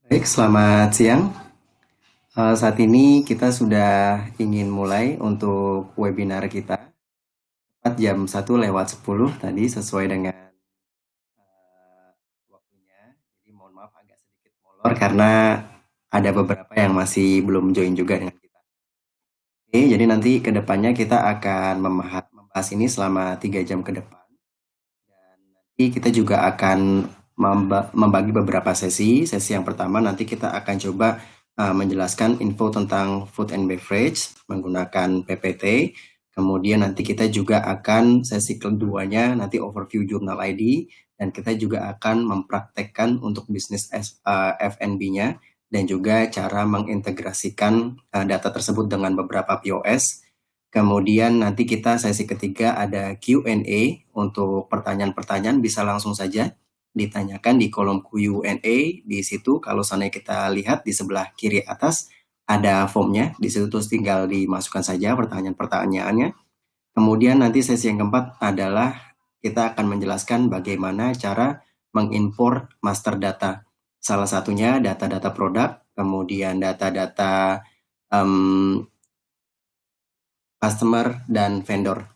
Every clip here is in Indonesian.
Baik, selamat siang. Saat ini kita sudah ingin mulai untuk webinar kita tepat jam 1:10 tadi sesuai dengan waktunya. Jadi mohon maaf agak sedikit molor karena ada beberapa yang masih belum join juga dengan kita. Oke, jadi nanti ke depannya kita akan membahas ini selama 3 jam ke depan. Dan nanti kita juga akan membagi beberapa sesi. Sesi yang pertama nanti kita akan coba menjelaskan info tentang food and beverage menggunakan PPT. Kemudian nanti kita juga akan sesi keduanya nanti overview jurnal ID dan kita juga akan mempraktekkan untuk bisnis F&B-nya dan juga cara mengintegrasikan data tersebut dengan beberapa POS. Kemudian nanti kita sesi ketiga ada Q&A. Untuk pertanyaan-pertanyaan bisa langsung saja ditanyakan di kolom Q&A. Di situ kalau seandainya kita lihat di sebelah kiri atas ada formnya. Di situ terus tinggal dimasukkan saja pertanyaan-pertanyaannya. Kemudian nanti sesi yang keempat adalah kita akan menjelaskan bagaimana cara mengimpor master data. Salah satunya data-data produk, kemudian data-data customer, dan vendor.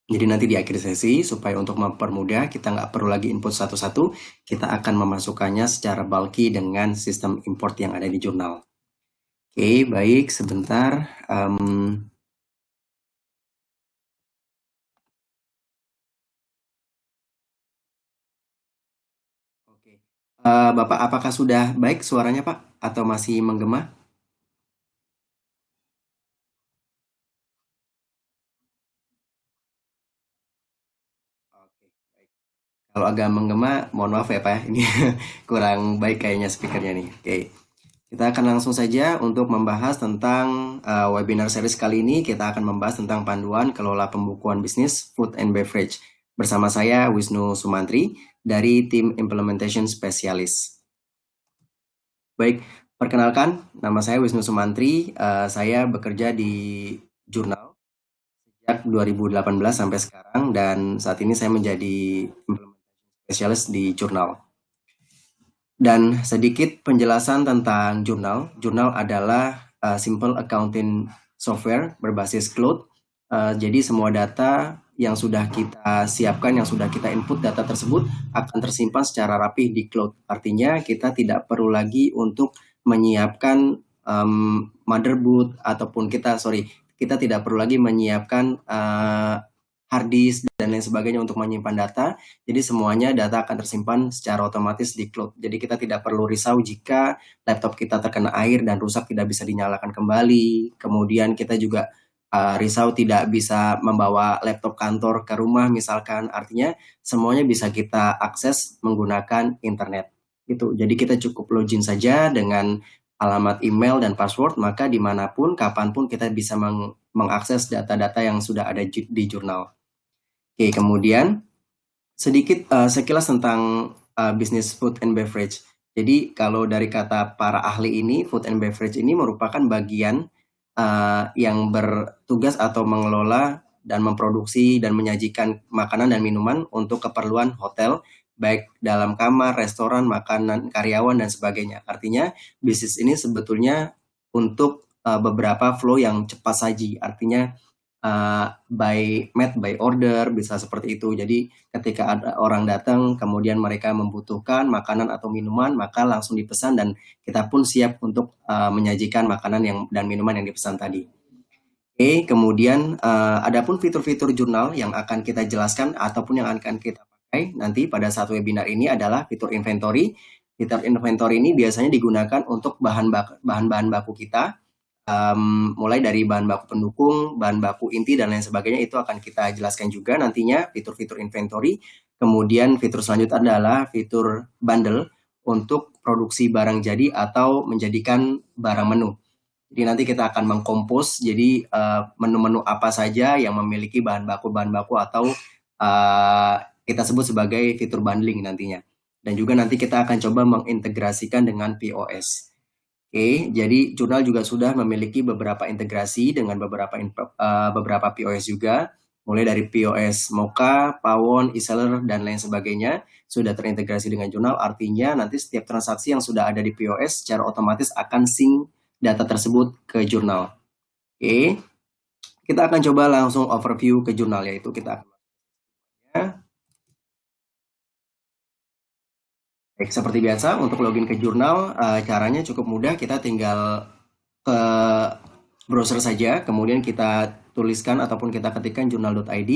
Jadi nanti di akhir sesi, supaya untuk mempermudah, kita nggak perlu lagi input satu-satu, kita akan memasukkannya secara bulky dengan sistem import yang ada di jurnal. Oke, baik, sebentar. Oke. Bapak, apakah sudah baik suaranya, Pak? Atau masih menggema? Oke, baik. Kalau agak menggema, mohon maaf ya, Pak, ya. Ini kurang baik kayaknya speakernya nih. Oke. Kita akan langsung saja untuk membahas tentang webinar series kali ini. Kita akan membahas tentang panduan kelola pembukuan bisnis food and beverage. Bersama saya Wisnu Sumantri dari tim Implementation Specialist. Baik, perkenalkan nama saya Wisnu Sumantri. Saya bekerja di jurnal sejak 2018 sampai sekarang dan saat ini saya menjadi Implementation Specialist di jurnal. Dan sedikit penjelasan tentang jurnal. Jurnal adalah simple accounting software berbasis cloud. Jadi semua data yang sudah kita siapkan, yang sudah kita input data tersebut akan tersimpan secara rapih di cloud. Artinya kita tidak perlu lagi untuk menyiapkan motherboard ataupun kita tidak perlu lagi menyiapkan hard disk dan lain sebagainya untuk menyimpan data. Jadi semuanya data akan tersimpan secara otomatis di cloud. Jadi kita tidak perlu risau jika laptop kita terkena air dan rusak tidak bisa dinyalakan kembali. Kemudian kita juga risau tidak bisa membawa laptop kantor ke rumah misalkan. Artinya semuanya bisa kita akses menggunakan internet. Gitu. Jadi kita cukup login saja dengan alamat email dan password, maka dimanapun, kapanpun kita bisa mengakses data-data yang sudah ada di jurnal. Oke, kemudian sedikit sekilas tentang bisnis food and beverage. Jadi kalau dari kata para ahli ini, food and beverage ini merupakan bagian yang bertugas atau mengelola dan memproduksi dan menyajikan makanan dan minuman untuk keperluan hotel, baik dalam kamar, restoran, makanan, karyawan, dan sebagainya. Artinya bisnis ini sebetulnya untuk beberapa flow yang cepat saji. Artinya by order bisa seperti itu. Jadi ketika ada orang datang kemudian mereka membutuhkan makanan atau minuman maka langsung dipesan dan kita pun siap untuk menyajikan makanan dan minuman yang dipesan tadi. Oke, kemudian adapun fitur-fitur jurnal yang akan kita jelaskan ataupun yang akan kita pakai nanti pada saat webinar ini adalah fitur inventory. Fitur inventory ini biasanya digunakan untuk bahan-bahan baku kita, mulai dari bahan baku pendukung, bahan baku inti, dan lain sebagainya. Itu akan kita jelaskan juga nantinya fitur-fitur inventory. Kemudian fitur selanjutnya adalah fitur bundle untuk produksi barang jadi atau menjadikan barang menu. Jadi nanti kita akan mengkompos jadi menu-menu apa saja yang memiliki bahan baku atau kita sebut sebagai fitur bundling nantinya. Dan juga nanti kita akan coba mengintegrasikan dengan POS. Oke, jadi jurnal juga sudah memiliki beberapa integrasi dengan beberapa POS juga. mulai dari POS Moka, Pawon, e-seller, dan lain sebagainya sudah terintegrasi dengan jurnal. Artinya nanti setiap transaksi yang sudah ada di POS secara otomatis akan sync data tersebut ke jurnal. Oke, kita akan coba langsung overview ke jurnal, yaitu kita akan Baik, seperti biasa untuk login ke jurnal caranya cukup mudah, kita tinggal ke browser saja, kemudian kita tuliskan ataupun kita ketikkan jurnal.id,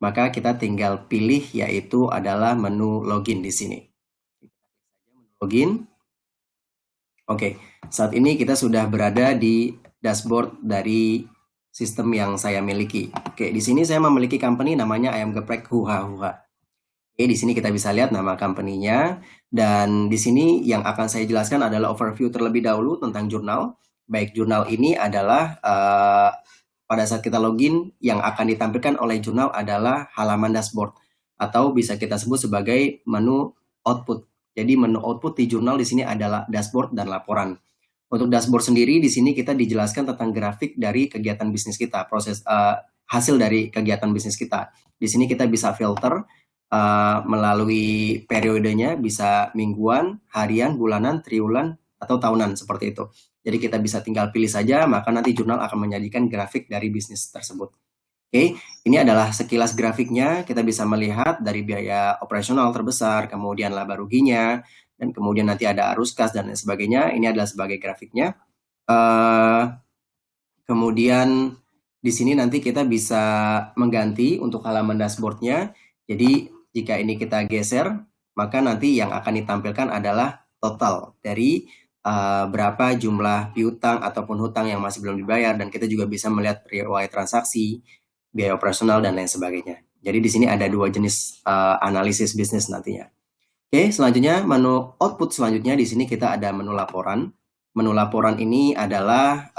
maka kita tinggal pilih yaitu adalah menu login di sini. Login. Oke, saat ini kita sudah berada di dashboard dari sistem yang saya miliki. Oke, di sini saya memiliki company namanya Ayam Geprek Huha Huha. Oke, di sini kita bisa lihat nama company-nya, dan di sini yang akan saya jelaskan adalah overview terlebih dahulu tentang jurnal. Baik, jurnal ini adalah pada saat kita login yang akan ditampilkan oleh jurnal adalah halaman dashboard atau bisa kita sebut sebagai menu output. Jadi menu output di jurnal di sini adalah dashboard dan laporan. Untuk dashboard sendiri di sini kita dijelaskan tentang grafik dari kegiatan bisnis kita, proses hasil dari kegiatan bisnis kita. Di sini kita bisa filter melalui periodenya, bisa mingguan, harian, bulanan, triwulan, atau tahunan seperti itu. Jadi kita bisa tinggal pilih saja, maka nanti jurnal akan menyajikan grafik dari bisnis tersebut. Oke, ini adalah sekilas grafiknya. Kita bisa melihat dari biaya operasional terbesar, kemudian laba ruginya, dan kemudian nanti ada arus kas dan lain sebagainya. Ini adalah sebagai grafiknya. Kemudian di sini nanti kita bisa mengganti untuk halaman dashboardnya. Jadi jika ini kita geser, maka nanti yang akan ditampilkan adalah total dari berapa jumlah piutang ataupun hutang yang masih belum dibayar, dan kita juga bisa melihat riwayat transaksi, biaya operasional, dan lain sebagainya. Jadi di sini ada dua jenis analisis bisnis nantinya. Oke, selanjutnya menu output selanjutnya di sini kita ada menu laporan. Menu laporan ini adalah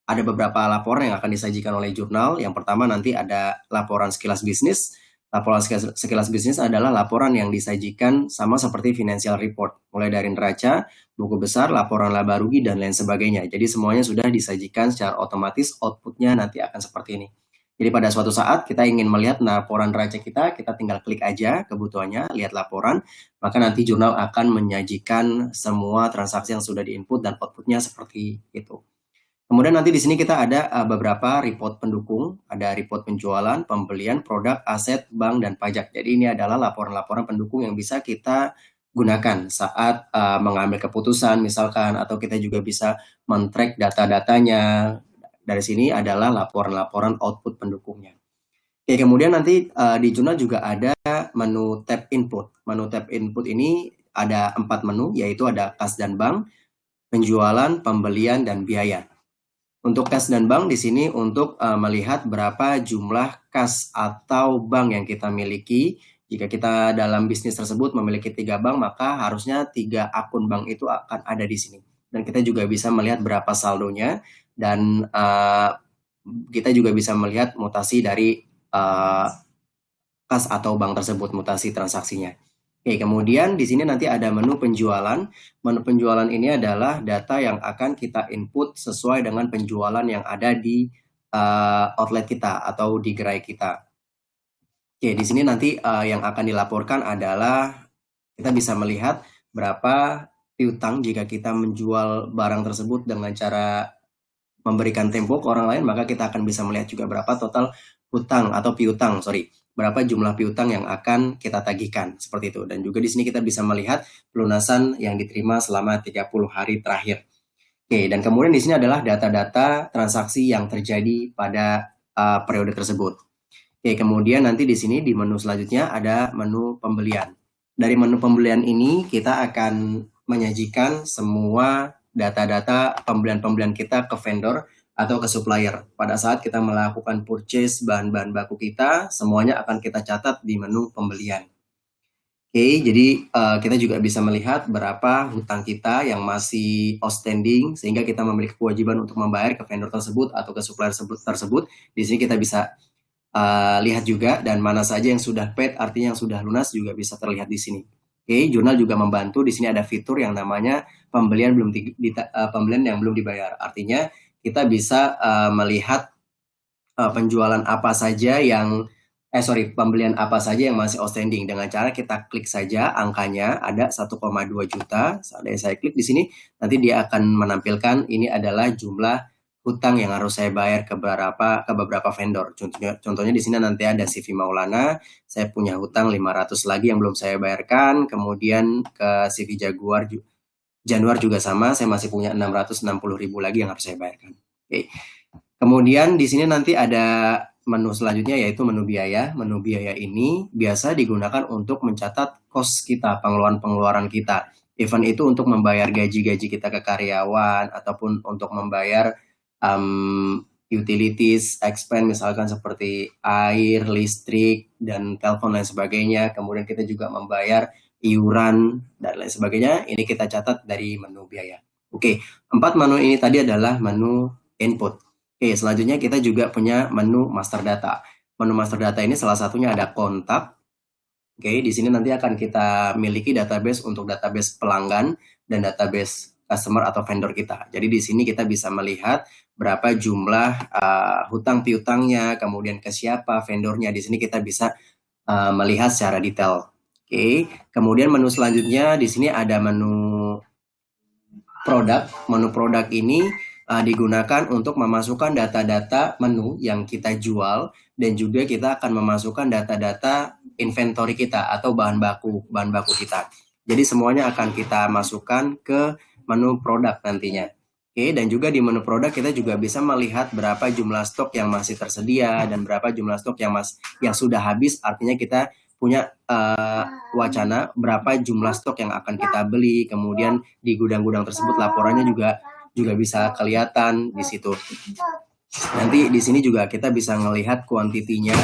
ada beberapa laporan yang akan disajikan oleh jurnal. Yang pertama nanti ada laporan sekilas bisnis. Laporan sekilas bisnis adalah laporan yang disajikan sama seperti financial report, mulai dari neraca, buku besar, laporan laba rugi, dan lain sebagainya. Jadi semuanya sudah disajikan secara otomatis, outputnya nanti akan seperti ini. Jadi pada suatu saat kita ingin melihat laporan neraca kita tinggal klik aja kebutuhannya, lihat laporan, maka nanti jurnal akan menyajikan semua transaksi yang sudah diinput dan outputnya seperti itu. Kemudian nanti di sini kita ada beberapa report pendukung, ada report penjualan, pembelian, produk, aset, bank, dan pajak. Jadi ini adalah laporan-laporan pendukung yang bisa kita gunakan saat mengambil keputusan misalkan, atau kita juga bisa men-track data-datanya. Dari sini adalah laporan-laporan output pendukungnya. Oke, kemudian nanti di jurnal juga ada menu tab input. Menu tab input ini ada 4 menu, yaitu ada kas dan bank, penjualan, pembelian, dan biaya. Untuk kas dan bank di sini untuk melihat berapa jumlah kas atau bank yang kita miliki. Jika kita dalam bisnis tersebut memiliki 3 bank, maka harusnya 3 akun bank itu akan ada di sini. Dan kita juga bisa melihat berapa saldonya, dan kita juga bisa melihat mutasi dari kas atau bank tersebut, mutasi transaksinya. Oke, kemudian di sini nanti ada menu penjualan. Menu penjualan ini adalah data yang akan kita input sesuai dengan penjualan yang ada di outlet kita atau di gerai kita. Oke, di sini nanti yang akan dilaporkan adalah kita bisa melihat berapa piutang jika kita menjual barang tersebut dengan cara memberikan tempo ke orang lain, maka kita akan bisa melihat juga berapa total hutang atau piutang, berapa jumlah piutang yang akan kita tagihkan, seperti itu. Dan juga di sini kita bisa melihat pelunasan yang diterima selama 30 hari terakhir. Oke, dan kemudian di sini adalah data-data transaksi yang terjadi pada periode tersebut. Oke, kemudian nanti di sini di menu selanjutnya ada menu pembelian. Dari menu pembelian ini kita akan menyajikan semua data-data pembelian-pembelian kita ke vendor atau ke supplier. Pada saat kita melakukan purchase bahan-bahan baku kita, semuanya akan kita catat di menu pembelian. Oke, jadi kita juga bisa melihat berapa hutang kita yang masih outstanding, sehingga kita memiliki kewajiban untuk membayar ke vendor tersebut atau ke supplier tersebut. Di sini kita bisa lihat juga, dan mana saja yang sudah paid, artinya yang sudah lunas, juga bisa terlihat di sini. Oke, jurnal juga membantu. Di sini ada fitur yang namanya pembelian yang belum dibayar. Artinya kita bisa melihat penjualan apa saja yang pembelian apa saja yang masih outstanding dengan cara kita klik saja angkanya ada 1,2 juta. Saya klik di sini, nanti dia akan menampilkan ini adalah jumlah hutang yang harus saya bayar ke beberapa vendor. Contohnya di sini nanti ada CV Maulana, saya punya hutang 500 lagi yang belum saya bayarkan, kemudian ke CV Januar juga sama, saya masih punya 660.000 lagi yang harus saya bayarkan. Oke. Kemudian di sini nanti ada menu selanjutnya yaitu menu biaya. Menu biaya ini biasa digunakan untuk mencatat cost kita, pengeluaran-pengeluaran kita. Event itu untuk membayar gaji-gaji kita ke karyawan ataupun untuk membayar utilities, expense misalkan seperti air, listrik, dan telepon lain sebagainya. Kemudian kita juga membayar iuran dan lain sebagainya. Ini kita catat dari menu biaya. Oke, 4 menu ini tadi adalah menu input. Oke, selanjutnya kita juga punya menu master data. Menu master data ini salah satunya ada kontak. Oke, di sini nanti akan kita miliki database untuk database pelanggan dan database customer atau vendor kita. Jadi di sini kita bisa melihat berapa jumlah hutang piutangnya, kemudian ke siapa vendornya. Di sini kita bisa melihat secara detail. Oke, kemudian menu selanjutnya di sini ada menu produk. Menu produk ini digunakan untuk memasukkan data-data menu yang kita jual dan juga kita akan memasukkan data-data inventory kita atau bahan baku kita. Jadi semuanya akan kita masukkan ke menu produk nantinya. Oke, dan juga di menu produk kita juga bisa melihat berapa jumlah stok yang masih tersedia dan berapa jumlah stok yang sudah habis. Artinya kita punya wacana berapa jumlah stok yang akan kita beli, kemudian di gudang-gudang tersebut laporannya juga bisa kelihatan di situ. Nanti di sini juga kita bisa melihat kuantitinya,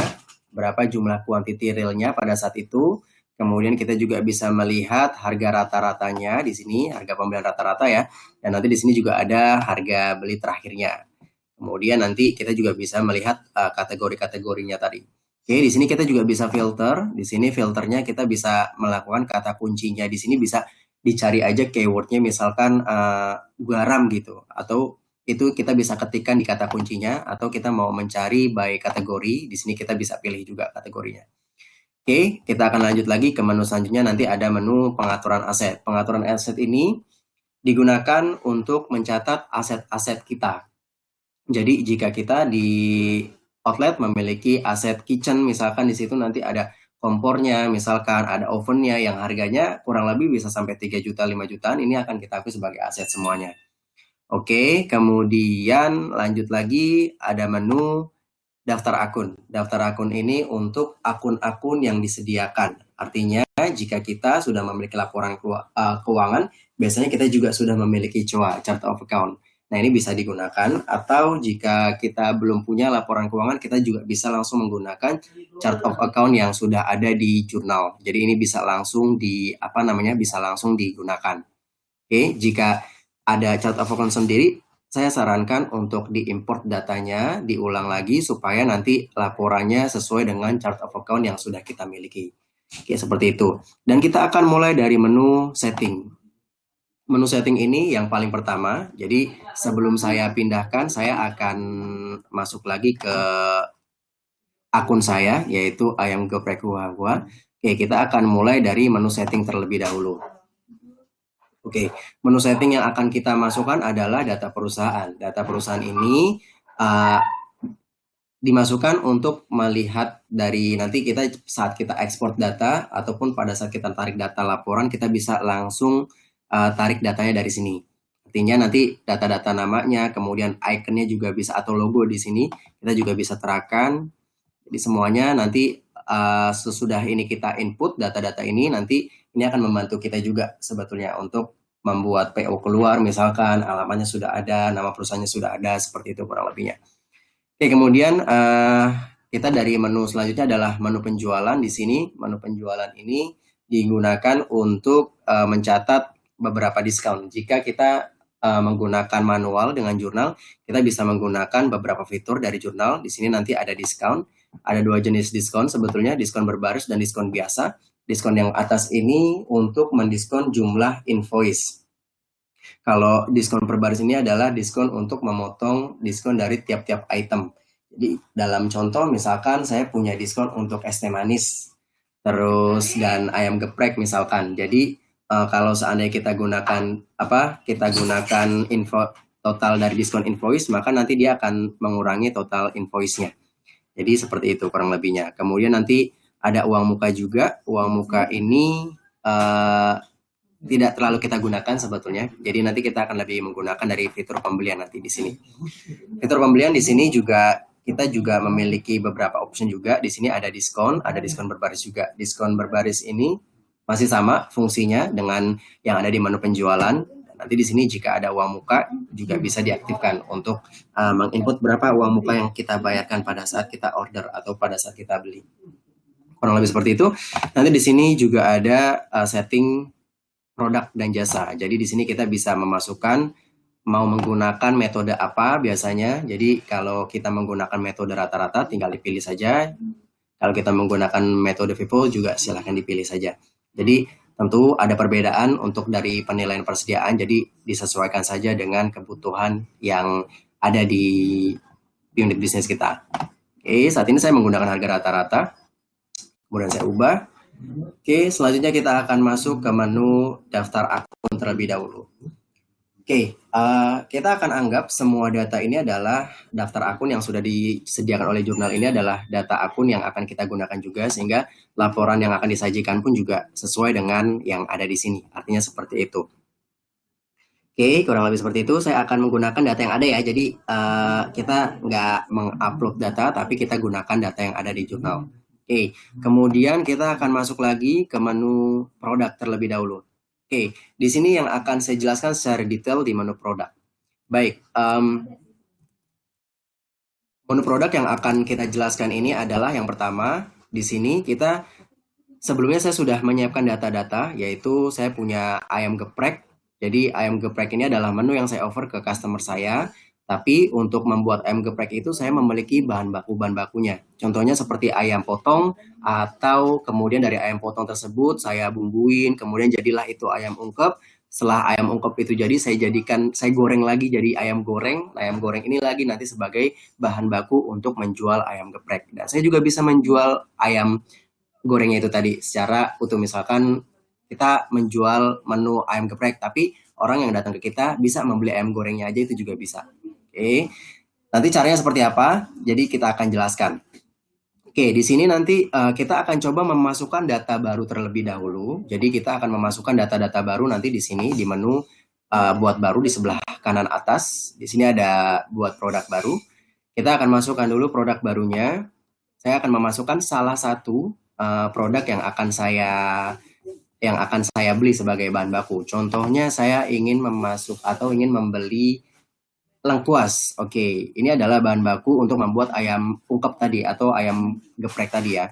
berapa jumlah kuantiti realnya pada saat itu. Kemudian kita juga bisa melihat harga rata-ratanya di sini, harga pembelian rata-rata ya. Dan nanti di sini juga ada harga beli terakhirnya. Kemudian nanti kita juga bisa melihat kategori-kategorinya tadi. Oke, di sini kita juga bisa filter. Di sini filternya kita bisa melakukan kata kuncinya. Di sini bisa dicari aja keywordnya misalkan garam gitu, atau itu kita bisa ketikkan di kata kuncinya, atau kita mau mencari by kategori, di sini kita bisa pilih juga kategorinya. Oke, kita akan lanjut lagi ke menu selanjutnya. Nanti ada menu pengaturan aset. Pengaturan aset ini digunakan untuk mencatat aset-aset kita. Jadi jika kita di outlet memiliki aset kitchen, misalkan di situ nanti ada kompornya, misalkan ada ovennya yang harganya kurang lebih bisa sampai 3 juta, 5 jutaan, ini akan kita akui sebagai aset semuanya. Oke, kemudian lanjut lagi ada menu daftar akun. Daftar akun ini untuk akun-akun yang disediakan. Artinya jika kita sudah memiliki laporan keuangan, biasanya kita juga sudah memiliki COA, chart of account. Nah, ini bisa digunakan, atau jika kita belum punya laporan keuangan, kita juga bisa langsung menggunakan chart of account yang sudah ada di jurnal. Jadi ini bisa langsung bisa langsung digunakan. Oke, jika ada chart of account sendiri, saya sarankan untuk diimport datanya, diulang lagi supaya nanti laporannya sesuai dengan chart of account yang sudah kita miliki. Oke, seperti itu. Dan kita akan mulai dari menu setting. Menu setting ini yang paling pertama. Jadi sebelum saya pindahkan, saya akan masuk lagi ke akun saya, yaitu Ayam Geprek Hua. Oke, kita akan mulai dari menu setting terlebih dahulu. Oke, menu setting yang akan kita masukkan adalah data perusahaan. Data perusahaan ini dimasukkan untuk melihat dari nanti kita saat kita ekspor data ataupun pada saat kita tarik data laporan, kita bisa langsung tarik datanya dari sini. Artinya nanti data-data namanya, kemudian ikonnya juga bisa, atau logo di sini kita juga bisa terakan. Jadi semuanya nanti sesudah ini kita input data-data ini, nanti ini akan membantu kita juga sebetulnya untuk membuat PO keluar, misalkan alamatnya sudah ada, nama perusahaannya sudah ada, seperti itu kurang lebihnya. Oke, kemudian kita dari menu selanjutnya adalah menu penjualan. Di sini menu penjualan ini digunakan untuk mencatat beberapa diskon. Jika kita menggunakan manual dengan jurnal, kita bisa menggunakan beberapa fitur dari jurnal. Di sini nanti ada diskon. Ada 2 jenis diskon sebetulnya, diskon berbaris dan diskon biasa. Diskon yang atas ini untuk mendiskon jumlah invoice. Kalau diskon berbaris ini adalah diskon untuk memotong diskon dari tiap-tiap item. Jadi dalam contoh misalkan saya punya diskon untuk es teh manis, terus dan ayam geprek misalkan. Jadi kalau seandainya kita gunakan info total dari diskon invoice, maka nanti dia akan mengurangi total invoice-nya. Jadi seperti itu kurang lebihnya. Kemudian nanti ada uang muka juga. Uang muka ini tidak terlalu kita gunakan sebetulnya. Jadi nanti kita akan lebih menggunakan dari fitur pembelian nanti di sini. Fitur pembelian di sini juga kita juga memiliki beberapa option juga. Di sini ada diskon berbaris juga. Diskon berbaris ini masih sama fungsinya dengan yang ada di menu penjualan. Nanti di sini jika ada uang muka juga bisa diaktifkan untuk menginput berapa uang muka yang kita bayarkan pada saat kita order atau pada saat kita beli. Kurang lebih seperti itu. Nanti di sini juga ada setting produk dan jasa. Jadi di sini kita bisa memasukkan mau menggunakan metode apa biasanya. Jadi kalau kita menggunakan metode rata-rata tinggal dipilih saja. Kalau kita menggunakan metode FIFO juga silahkan dipilih saja. Jadi tentu ada perbedaan untuk dari penilaian persediaan, jadi disesuaikan saja dengan kebutuhan yang ada di unit bisnis kita. Oke, saat ini saya menggunakan harga rata-rata. Kemudian saya ubah. Oke, selanjutnya kita akan masuk ke menu daftar akun terlebih dahulu. Oke, kita akan anggap semua data ini adalah daftar akun yang sudah disediakan oleh jurnal ini adalah data akun yang akan kita gunakan juga, sehingga laporan yang akan disajikan pun juga sesuai dengan yang ada di sini. Artinya seperti itu. Oke, kurang lebih seperti itu. Saya akan menggunakan data yang ada ya. Jadi kita nggak mengupload data, tapi kita gunakan data yang ada di jurnal. Oke, kemudian kita akan masuk lagi ke menu produk terlebih dahulu. Oke, di sini yang akan saya jelaskan secara detail di menu produk. Baik, menu produk yang akan kita jelaskan ini adalah yang pertama, di sini kita sebelumnya saya sudah menyiapkan data-data, yaitu saya punya ayam geprek. Jadi ayam geprek ini adalah menu yang saya offer ke customer saya. Tapi untuk membuat ayam geprek itu saya memiliki bahan bakunya. Contohnya seperti ayam potong atau kemudian dari ayam potong tersebut saya bumbuin, kemudian jadilah itu ayam ungkep. Setelah ayam ungkep itu jadi saya goreng lagi jadi ayam goreng. Ayam goreng ini lagi nanti sebagai bahan baku untuk menjual ayam geprek. Dan saya juga bisa menjual ayam gorengnya itu tadi secara utuh. Misalkan kita menjual menu ayam geprek, tapi orang yang datang ke kita bisa membeli ayam gorengnya aja, itu juga bisa. Oke, nanti caranya seperti apa? Jadi kita akan jelaskan. Oke, di sini nanti kita akan coba memasukkan data baru terlebih dahulu. Jadi kita akan memasukkan data-data baru nanti di sini di menu buat baru di sebelah kanan atas. Di sini ada buat produk baru. Kita akan masukkan dulu produk barunya. Saya akan memasukkan salah satu produk yang akan saya beli sebagai bahan baku. Contohnya saya ingin ingin membeli lengkuas. Oke, ini adalah bahan baku untuk membuat ayam ungkep tadi atau ayam geprek tadi ya.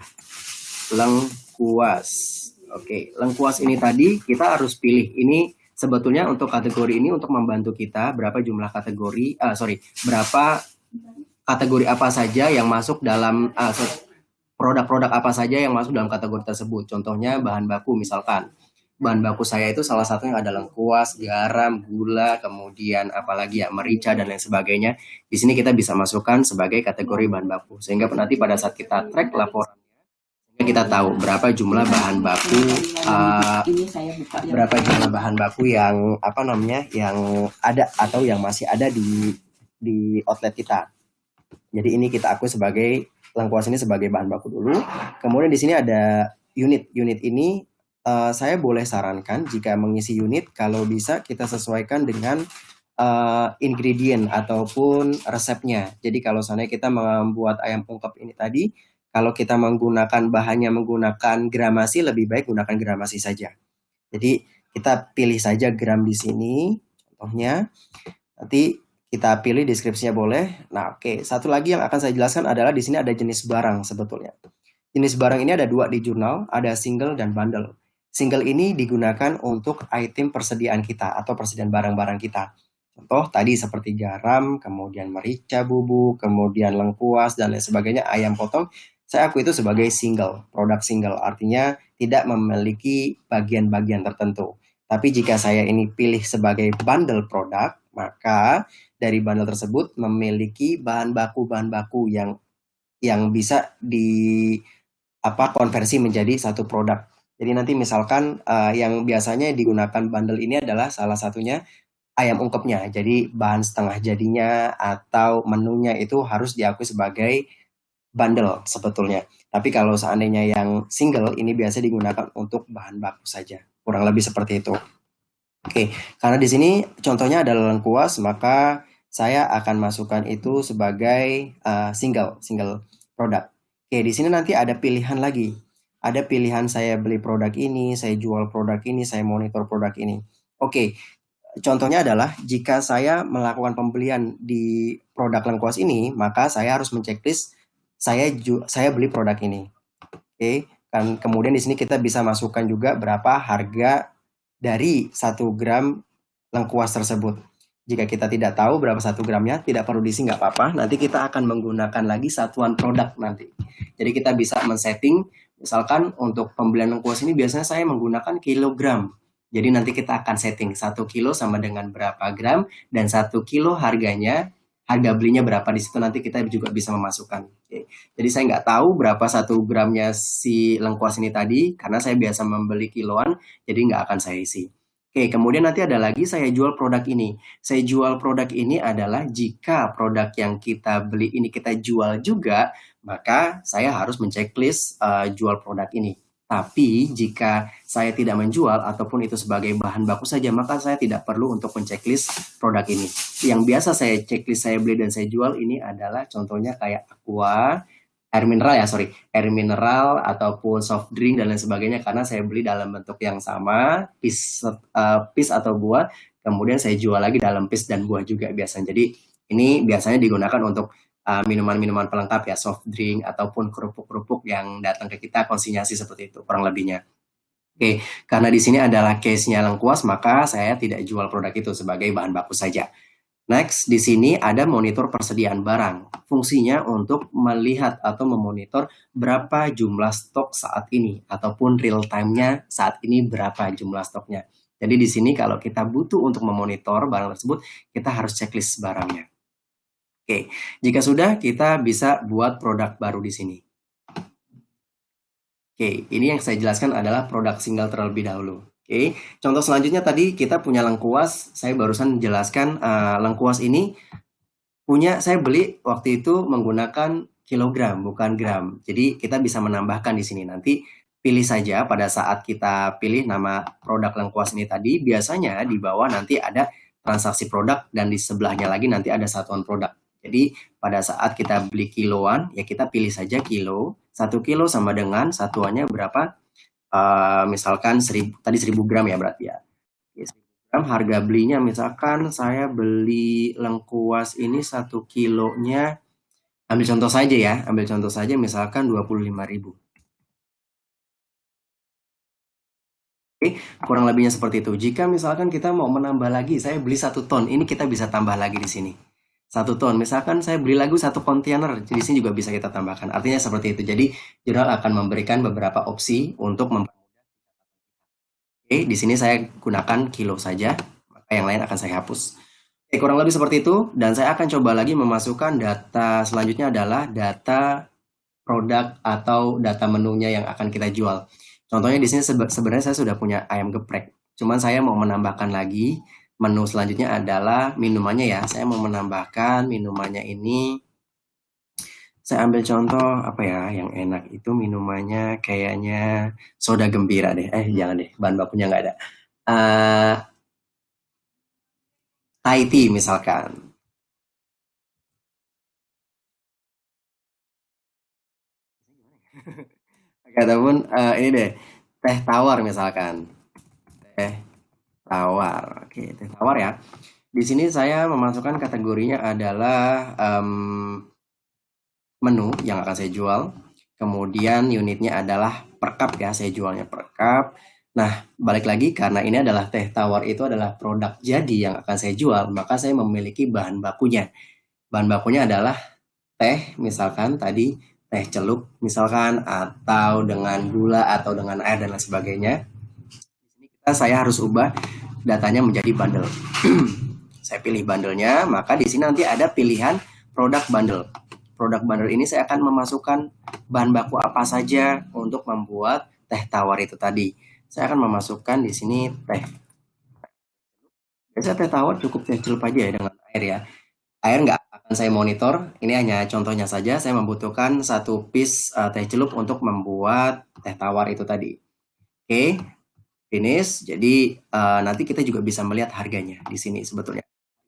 Lengkuas. Oke, lengkuas ini tadi kita harus pilih. Ini sebetulnya untuk kategori ini untuk membantu kita berapa jumlah kategori, berapa kategori apa saja yang masuk dalam produk-produk apa saja yang masuk dalam kategori tersebut. Contohnya bahan baku misalkan. Bahan baku saya itu salah satunya ada lengkuas, garam, gula, kemudian apalagi ya merica dan lain sebagainya. Di sini kita bisa masukkan sebagai kategori bahan baku sehingga nanti pada saat kita track laporan kita tahu berapa jumlah bahan baku yang yang ada atau yang masih ada di outlet kita. Jadi ini kita akui sebagai lengkuas ini sebagai bahan baku dulu. Kemudian di sini ada unit. Unit ini saya boleh sarankan jika mengisi unit kalau bisa kita sesuaikan dengan ingredient ataupun resepnya. Jadi kalau seandainya kita membuat ayam ungkep ini tadi, kalau kita menggunakan bahannya menggunakan gramasi, lebih baik gunakan gramasi saja. Jadi kita pilih saja gram di sini, contohnya. Nanti kita pilih deskripsinya boleh. Nah, oke. Satu lagi yang akan saya jelaskan adalah di sini ada jenis barang sebetulnya. Jenis barang ini ada 2 di jurnal, ada single dan bundle. Single ini digunakan untuk item persediaan kita atau persediaan barang-barang kita. Contoh tadi seperti garam, kemudian merica bubuk, kemudian lengkuas, dan lain sebagainya, ayam potong. Saya akui itu sebagai single, produk single. Artinya tidak memiliki bagian-bagian tertentu. Tapi jika saya ini pilih sebagai bundle produk, maka dari bundle tersebut memiliki bahan baku yang bisa konversi menjadi satu produk. Jadi nanti misalkan yang biasanya digunakan bundle ini adalah salah satunya ayam ungkepnya. Jadi bahan setengah jadinya atau menunya itu harus diakui sebagai bundle sebetulnya. Tapi kalau seandainya yang single ini biasa digunakan untuk bahan baku saja. Kurang lebih seperti itu. Oke, karena di sini contohnya adalah lengkuas, maka saya akan masukkan itu sebagai single produk. Oke, di sini nanti ada pilihan lagi. Ada pilihan saya beli produk ini, saya jual produk ini, saya monitor produk ini. Oke, contohnya adalah jika saya melakukan pembelian di produk lengkuas ini, maka saya harus menceklis saya beli produk ini. Oke, kan kemudian di sini kita bisa masukkan juga berapa harga dari 1 gram lengkuas tersebut. Jika kita tidak tahu berapa 1 gramnya, tidak perlu diisi, nggak apa-apa. Nanti kita akan menggunakan lagi satuan produk nanti. Jadi kita bisa men-setting, misalkan untuk pembelian lengkuas ini biasanya saya menggunakan kilogram. Jadi nanti kita akan setting 1 kilo sama dengan berapa gram, dan 1 kilo harga belinya berapa. Di situ nanti kita juga bisa memasukkan. Oke. Jadi saya nggak tahu berapa 1 gramnya si lengkuas ini tadi, karena saya biasa membeli kiloan, jadi nggak akan saya isi. Oke, kemudian nanti ada lagi saya jual produk ini. Saya jual produk ini adalah jika produk yang kita beli ini kita jual juga, maka saya harus menceklis jual produk ini. Tapi jika saya tidak menjual ataupun itu sebagai bahan baku saja, maka saya tidak perlu untuk menceklis produk ini. Yang biasa saya checklist, saya beli dan saya jual ini adalah contohnya kayak aqua, air mineral ataupun soft drink dan lain sebagainya, karena saya beli dalam bentuk yang sama, pis atau buah, kemudian saya jual lagi dalam pis dan buah juga biasanya. Jadi ini biasanya digunakan untuk minuman-minuman pelengkap ya, soft drink ataupun kerupuk-kerupuk yang datang ke kita konsinyasi seperti itu kurang lebihnya. Oke, karena di sini adalah case-nya lengkuas, maka saya tidak jual produk itu sebagai bahan baku saja. Next, di sini ada monitor persediaan barang. Fungsinya untuk melihat atau memonitor berapa jumlah stok saat ini, ataupun real time-nya saat ini berapa jumlah stoknya. Jadi di sini kalau kita butuh untuk memonitor barang tersebut, kita harus checklist barangnya. Oke, jika sudah, kita bisa buat produk baru di sini. Oke, ini yang saya jelaskan adalah produk single terlebih dahulu. Oke, contoh selanjutnya tadi kita punya lengkuas. Saya barusan jelaskan lengkuas ini saya beli waktu itu menggunakan kilogram bukan gram. Jadi kita bisa menambahkan di sini. Nanti pilih saja pada saat kita pilih nama produk lengkuas ini tadi, biasanya di bawah nanti ada transaksi produk dan di sebelahnya lagi nanti ada satuan produk. Jadi pada saat kita beli kiloan, ya kita pilih saja kilo. 1 kilo sama dengan satuannya berapa? Misalkan 1000 gram ya berarti ya. 1000 gram harga belinya misalkan saya beli lengkuas ini 1 kilonya, ambil contoh saja misalkan 25.000. Oke, kurang lebihnya seperti itu. Jika misalkan kita mau menambah lagi, saya beli 1 ton, ini kita bisa tambah lagi di sini. 1 ton, misalkan saya beli lagi 1 kontainer, di sini juga bisa kita tambahkan. Artinya seperti itu. Jadi jurnal akan memberikan beberapa opsi untuk mempermudah. Oke, di sini saya gunakan kilo saja, maka yang lain akan saya hapus. Oke, kurang lebih seperti itu. Dan saya akan coba lagi memasukkan data selanjutnya adalah data produk atau data menunya yang akan kita jual. Contohnya di sini sebenarnya saya sudah punya ayam geprek. Cuman saya mau menambahkan lagi menu selanjutnya adalah minumannya ya. Saya mau menambahkan minumannya ini. Saya ambil contoh apa ya yang enak itu minumannya kayaknya soda gembira deh. Jangan deh, bahan bakunya nggak ada. Thai tea misalkan. Ataupun ini deh, teh tawar misalkan. Teh tawar. Oke, teh tawar ya. Di sini saya memasukkan kategorinya adalah menu yang akan saya jual. Kemudian unitnya adalah per cup ya, saya jualnya per cup. Nah, balik lagi karena ini adalah teh tawar itu adalah produk jadi yang akan saya jual, maka saya memiliki bahan bakunya. Bahan bakunya adalah teh, misalkan tadi teh celup misalkan, atau dengan gula atau dengan air dan lain sebagainya. Di sini saya harus ubah datanya menjadi bundle. Saya pilih bundle-nya, maka di sini nanti ada pilihan produk bundle. Produk bundle ini saya akan memasukkan bahan baku apa saja untuk membuat teh tawar itu tadi. Saya akan memasukkan di sini teh. Biasanya teh tawar cukup teh celup aja ya dengan air ya. Air nggak akan saya monitor, ini hanya contohnya saja. Saya membutuhkan satu piece teh celup untuk membuat teh tawar itu tadi. Oke, finish. Jadi nanti kita juga bisa melihat harganya di sini sebetulnya.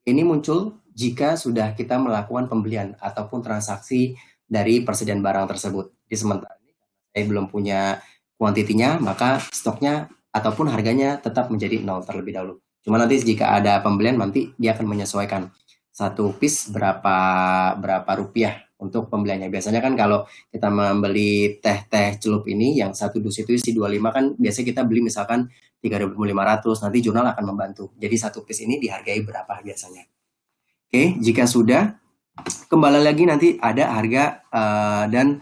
Ini muncul jika sudah kita melakukan pembelian ataupun transaksi dari persediaan barang tersebut. Di sementara ini saya belum punya kuantitinya, maka stoknya ataupun harganya tetap menjadi nol terlebih dahulu. Cuma nanti jika ada pembelian, nanti dia akan menyesuaikan satu piece berapa rupiah untuk pembeliannya. Biasanya kan kalau kita membeli teh celup ini yang satu dus itu isi 25 kan biasanya kita beli misalkan 3.500, nanti jurnal akan membantu. Jadi satu piece ini dihargai berapa biasanya. Oke, jika sudah kembali lagi nanti ada harga dan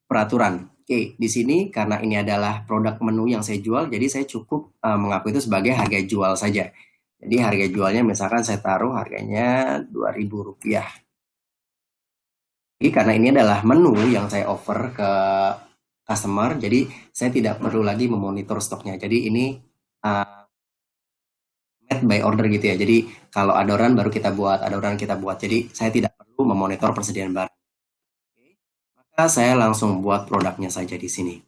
peraturan. Oke, di sini karena ini adalah produk menu yang saya jual, jadi saya cukup mengaku itu sebagai harga jual saja. Jadi harga jualnya misalkan saya taruh harganya Rp2.000. Jadi karena ini adalah menu yang saya offer ke customer, jadi saya tidak perlu lagi memonitor stoknya. Jadi ini made by order gitu ya. Jadi kalau ada orderan baru kita buat, ada orderan kita buat. Jadi saya tidak perlu memonitor persediaan barang. Oke, maka saya langsung buat produknya saja di sini.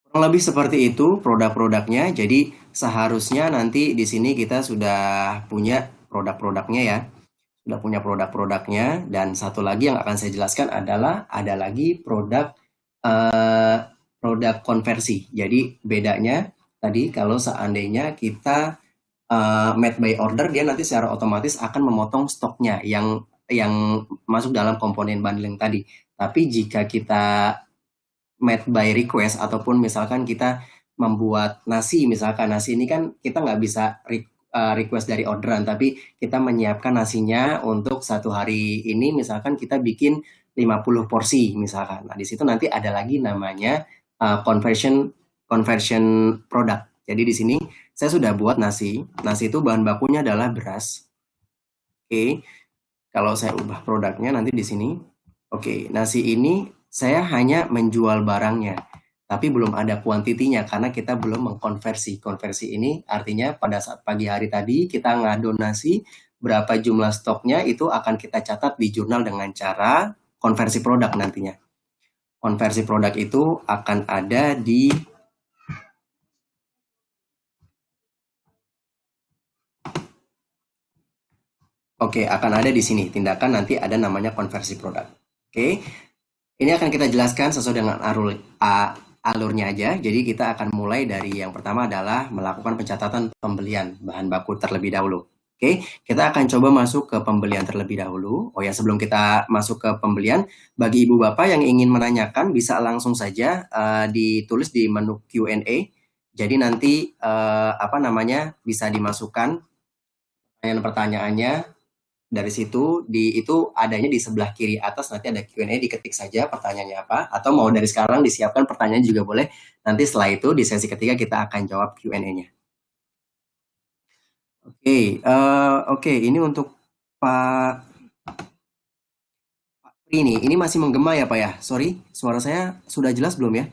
Kurang lebih seperti itu produk-produknya. Jadi seharusnya nanti di sini kita sudah punya produk-produknya ya. Sudah punya produk-produknya. Dan satu lagi yang akan saya jelaskan adalah ada lagi produk konversi. Jadi bedanya tadi kalau seandainya kita made by order, dia nanti secara otomatis akan memotong stoknya yang masuk dalam komponen bundling tadi. Tapi jika kita made by request ataupun misalkan kita membuat nasi, misalkan nasi ini kan kita nggak bisa request dari orderan, tapi kita menyiapkan nasinya untuk satu hari ini, misalkan kita bikin 50 porsi misalkan. Nah, di situ nanti ada lagi namanya conversion product. Jadi di sini saya sudah buat nasi. Nasi itu bahan bakunya adalah beras. Oke. Kalau saya ubah produknya nanti di sini. Oke, nasi ini saya hanya menjual barangnya, tapi belum ada kuantitinya karena kita belum mengkonversi. Konversi ini artinya pada saat pagi hari tadi kita ngadonasi berapa jumlah stoknya itu akan kita catat di jurnal dengan cara konversi produk nantinya. Konversi produk itu akan ada di Oke, akan ada di sini tindakan nanti ada namanya konversi produk. Oke. Ini akan kita jelaskan sesuai dengan alurnya aja. Jadi kita akan mulai dari yang pertama adalah melakukan pencatatan pembelian bahan baku terlebih dahulu. Oke, kita akan coba masuk ke pembelian terlebih dahulu. Oh ya, sebelum kita masuk ke pembelian, bagi ibu bapak yang ingin menanyakan bisa langsung saja ditulis di menu Q&A. Jadi nanti bisa dimasukkan pertanyaan-pertanyaannya dari situ itu adanya di sebelah kiri atas, nanti ada Q&A, diketik saja pertanyaannya apa, atau mau dari sekarang disiapkan pertanyaan juga boleh. Nanti setelah itu di sesi ketiga kita akan jawab Q&A-nya. Oke, ini untuk Pak Pri ini masih menggema ya Pak ya? Sorry, suara saya sudah jelas belum ya?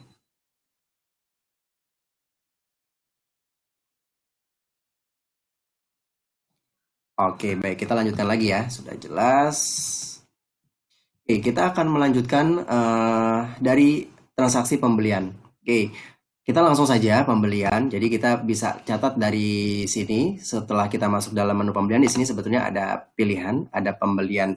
Oke, baik, kita lanjutkan lagi ya. Sudah jelas. Oke, kita akan melanjutkan dari transaksi pembelian. Oke, kita langsung saja pembelian. Jadi kita bisa catat dari sini setelah kita masuk dalam menu pembelian. Di sini sebetulnya ada pilihan, ada penagihan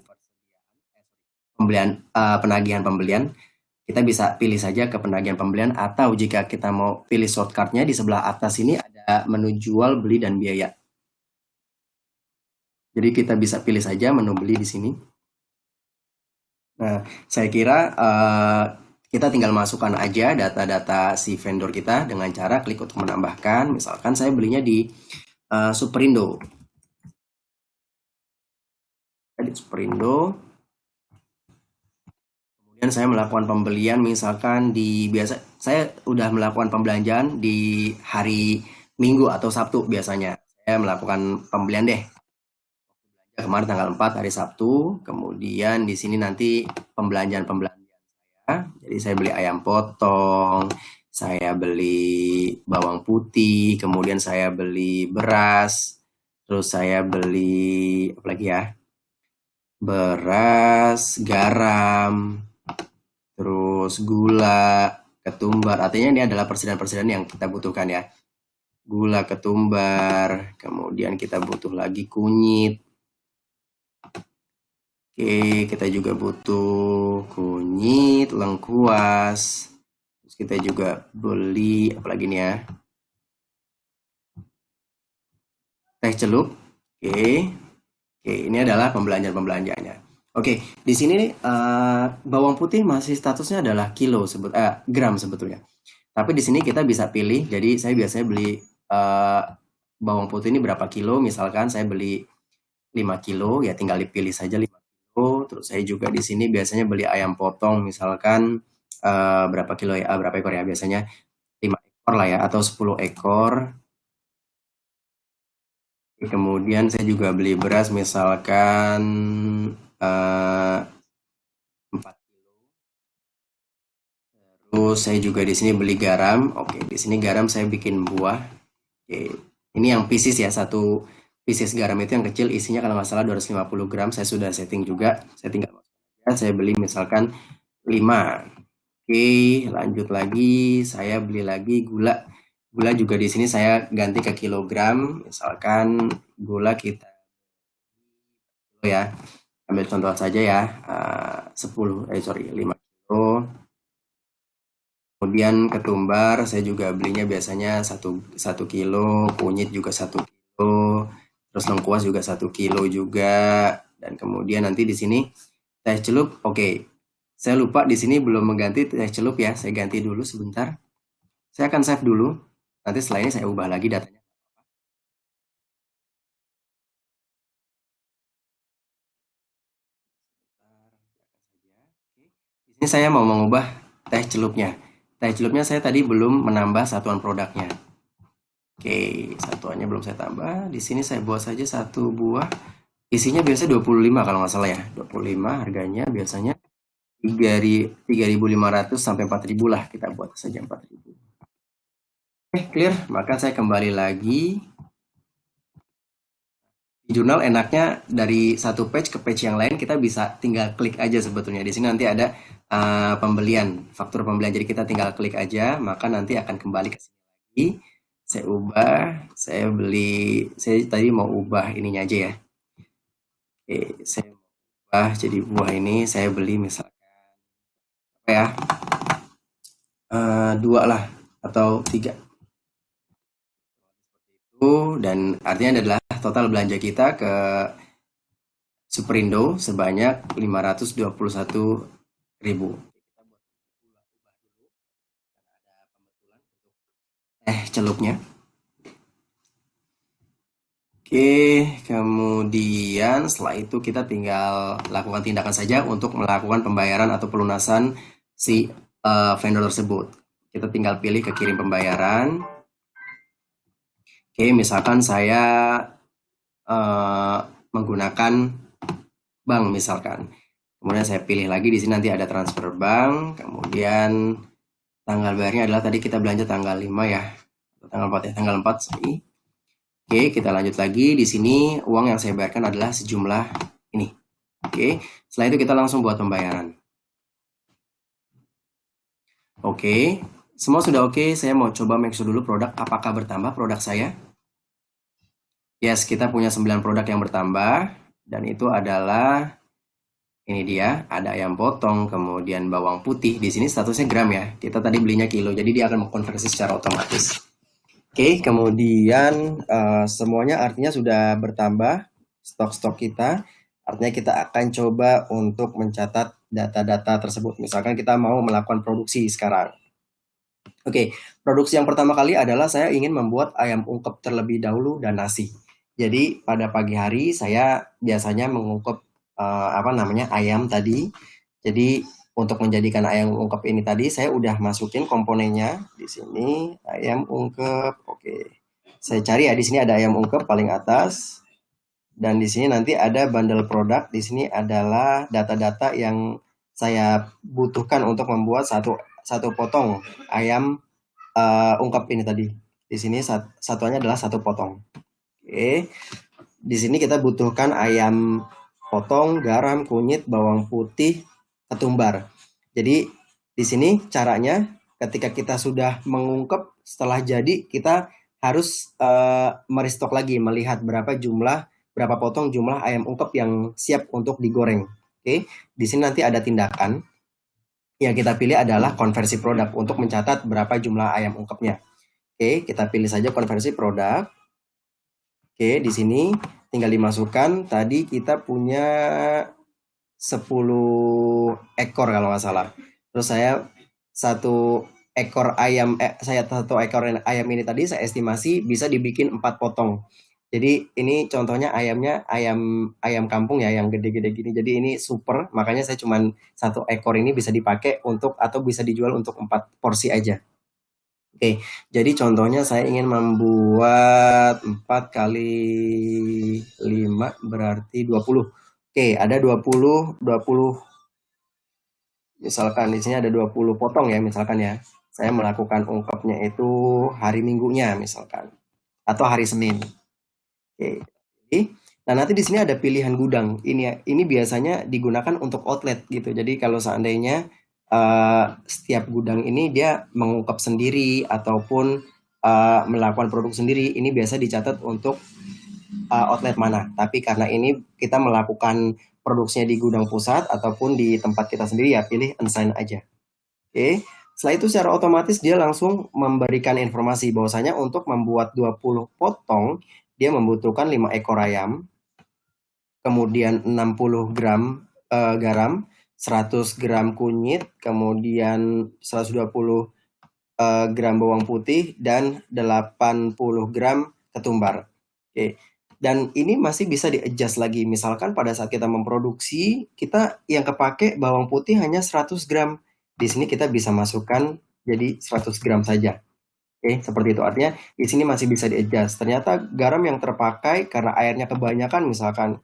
pembelian. Kita bisa pilih saja ke penagihan pembelian, atau jika kita mau pilih shortcutnya di sebelah atas ini ada menu jual, beli, dan biaya. Jadi kita bisa pilih saja menu beli di sini. Nah, saya kira kita tinggal masukkan aja data-data si vendor kita dengan cara klik untuk menambahkan. Misalkan saya belinya di Superindo. Di Superindo. Kemudian saya melakukan pembelian misalkan saya udah melakukan pembelanjaan di hari Minggu atau Sabtu biasanya. Saya melakukan pembelian deh. Kemarin tanggal 4 hari Sabtu, kemudian di sini nanti pembelanjaan-pembelanjaan saya. Jadi saya beli ayam potong, saya beli bawang putih, kemudian saya beli beras, terus saya beli apa lagi ya? Beras, garam, terus gula, ketumbar. Artinya ini adalah persediaan-persediaan yang kita butuhkan ya. Gula, ketumbar, kemudian kita butuh lagi kunyit. Oke, kita juga butuh kunyit, lengkuas. Terus kita juga beli apa lagi nih ya? Teh celup. Oke. Oke, ini adalah pembelanjaan-pembelanjaannya. Oke, di sini bawang putih masih statusnya adalah gram sebetulnya. Tapi di sini kita bisa pilih. Jadi saya biasanya beli bawang putih ini berapa kilo. Misalkan saya beli 5 kilo, ya tinggal dipilih saja 5 kilo. Terus saya juga di sini biasanya beli ayam potong, misalkan berapa kilo ya, berapa ekor ya biasanya 5 ekor lah ya, atau 10 ekor. Kemudian saya juga beli beras, misalkan 4 kilo. Terus saya juga di sini beli garam. Oke, di sini garam saya bikin buah. Oke, ini yang pieces ya, satu pieces garam itu yang kecil, isinya kalau nggak salah 250 gram. Saya sudah setting juga. Saya tinggal masukkan. Saya beli misalkan 5. Oke, lanjut lagi. Saya beli lagi gula. Gula juga di sini saya ganti ke kilogram. Misalkan gula kita ya. Ambil contoh saja ya. 5 kilo. Kemudian ketumbar saya juga belinya biasanya satu kilo, kunyit juga 1 kilo, terus lengkuas juga 1 kilo juga. Dan kemudian nanti di sini teh celup. Oke, saya lupa di sini belum mengganti teh celup ya. Saya ganti dulu sebentar. Saya akan save dulu. Nanti setelah ini saya ubah lagi datanya. Di sini saya mau mengubah teh celupnya. Teh celupnya saya tadi belum menambah satuan produknya. Oke, satuannya belum saya tambah. Di sini saya buat saja satu buah. Isinya biasa 25 kalau nggak salah ya. 25 harganya biasanya 3.500 sampai 4.000 lah. Kita buat saja 4.000. Oke, clear. Maka saya kembali lagi. Di jurnal enaknya dari satu page ke page yang lain kita bisa tinggal klik aja sebetulnya. Di sini nanti ada pembelian, faktur pembelian. Jadi kita tinggal klik aja, maka nanti akan kembali ke sini lagi. Saya ubah, saya beli, saya tadi mau ubah ininya aja ya. Oke, saya ubah jadi buah ini saya beli misalnya apa ya, 2 lah atau 3. Dan artinya adalah total belanja kita ke Superindo sebanyak 521.000. Celupnya. Oke, kemudian setelah itu kita tinggal lakukan tindakan saja untuk melakukan pembayaran atau pelunasan si vendor tersebut. Kita tinggal pilih ke kirim pembayaran. Oke, misalkan saya menggunakan bank misalkan. Kemudian saya pilih lagi di sini nanti ada transfer bank, kemudian tanggal bayarnya adalah tadi kita belanja tanggal 5 ya. Tanggal 4 ya, tanggal 4 sorry. Oke, kita lanjut lagi. Di sini uang yang saya bayarkan adalah sejumlah ini. Oke, setelah itu kita langsung buat pembayaran. Oke, semua sudah oke. Saya mau coba make sure dulu produk apakah bertambah produk saya. Yes, kita punya 9 produk yang bertambah. Dan itu adalah, ini dia, ada ayam potong, kemudian bawang putih. Di sini statusnya gram ya. Kita tadi belinya kilo, jadi dia akan mengkonversi secara otomatis. Oke, kemudian semuanya artinya sudah bertambah stok-stok kita. Artinya kita akan coba untuk mencatat data-data tersebut. Misalkan kita mau melakukan produksi sekarang. Oke, produksi yang pertama kali adalah saya ingin membuat ayam ungkep terlebih dahulu dan nasi. Jadi pada pagi hari saya biasanya mengungkep ayam tadi. Jadi untuk menjadikan ayam ungkep ini tadi saya udah masukin komponennya di sini ayam ungkep. Oke. Saya cari ya, di sini ada ayam ungkep paling atas, dan di sini nanti ada bundle produk. Di sini adalah data-data yang saya butuhkan untuk membuat satu potong ayam ungkep ini tadi. Di sini satuannya adalah satu potong. Oke, di sini kita butuhkan ayam potong, garam, kunyit, bawang putih, ketumbar. Jadi di sini caranya ketika kita sudah mengungkep setelah jadi, kita harus merestock lagi, melihat berapa potong jumlah ayam ungkep yang siap untuk digoreng. Oke, di sini nanti ada tindakan yang kita pilih adalah konversi produk untuk mencatat berapa jumlah ayam ungkepnya. Oke, kita pilih saja konversi produk. Oke, di sini tinggal dimasukkan. Tadi kita punya 10 ekor kalau nggak salah. Terus satu ekor ayam ini tadi saya estimasi bisa dibikin 4 potong. Jadi ini contohnya ayamnya ayam kampung ya, yang gede-gede gini. Jadi ini super, makanya saya cuman satu ekor ini bisa dipakai atau bisa dijual untuk 4 porsi aja. Oke, jadi contohnya saya ingin membuat 4 kali 5 berarti 20. Oke, ada 20 misalkan di sini ada 20 potong ya, misalkan ya. Saya melakukan ungkapnya itu hari Minggunya misalkan, atau hari Senin. Oke. Nah, nanti di sini ada pilihan gudang. Ini biasanya digunakan untuk outlet gitu. Jadi kalau seandainya setiap gudang ini dia mengungkap sendiri ataupun melakukan produk sendiri, ini biasa dicatat untuk outlet mana. Tapi karena ini kita melakukan produksinya di gudang pusat ataupun di tempat kita sendiri, ya pilih unsign aja. Oke. Setelah itu secara otomatis dia langsung memberikan informasi bahwasanya untuk membuat 20 potong dia membutuhkan 5 ekor ayam, kemudian 60 gram garam, 100 gram kunyit, kemudian 120 gram bawang putih, dan 80 gram ketumbar. Oke. Dan ini masih bisa di-adjust lagi. Misalkan pada saat kita memproduksi, kita yang kepake bawang putih hanya 100 gram. Di sini kita bisa masukkan jadi 100 gram saja. Oke, seperti itu. Artinya di sini masih bisa di-adjust. Ternyata garam yang terpakai karena airnya kebanyakan, misalkan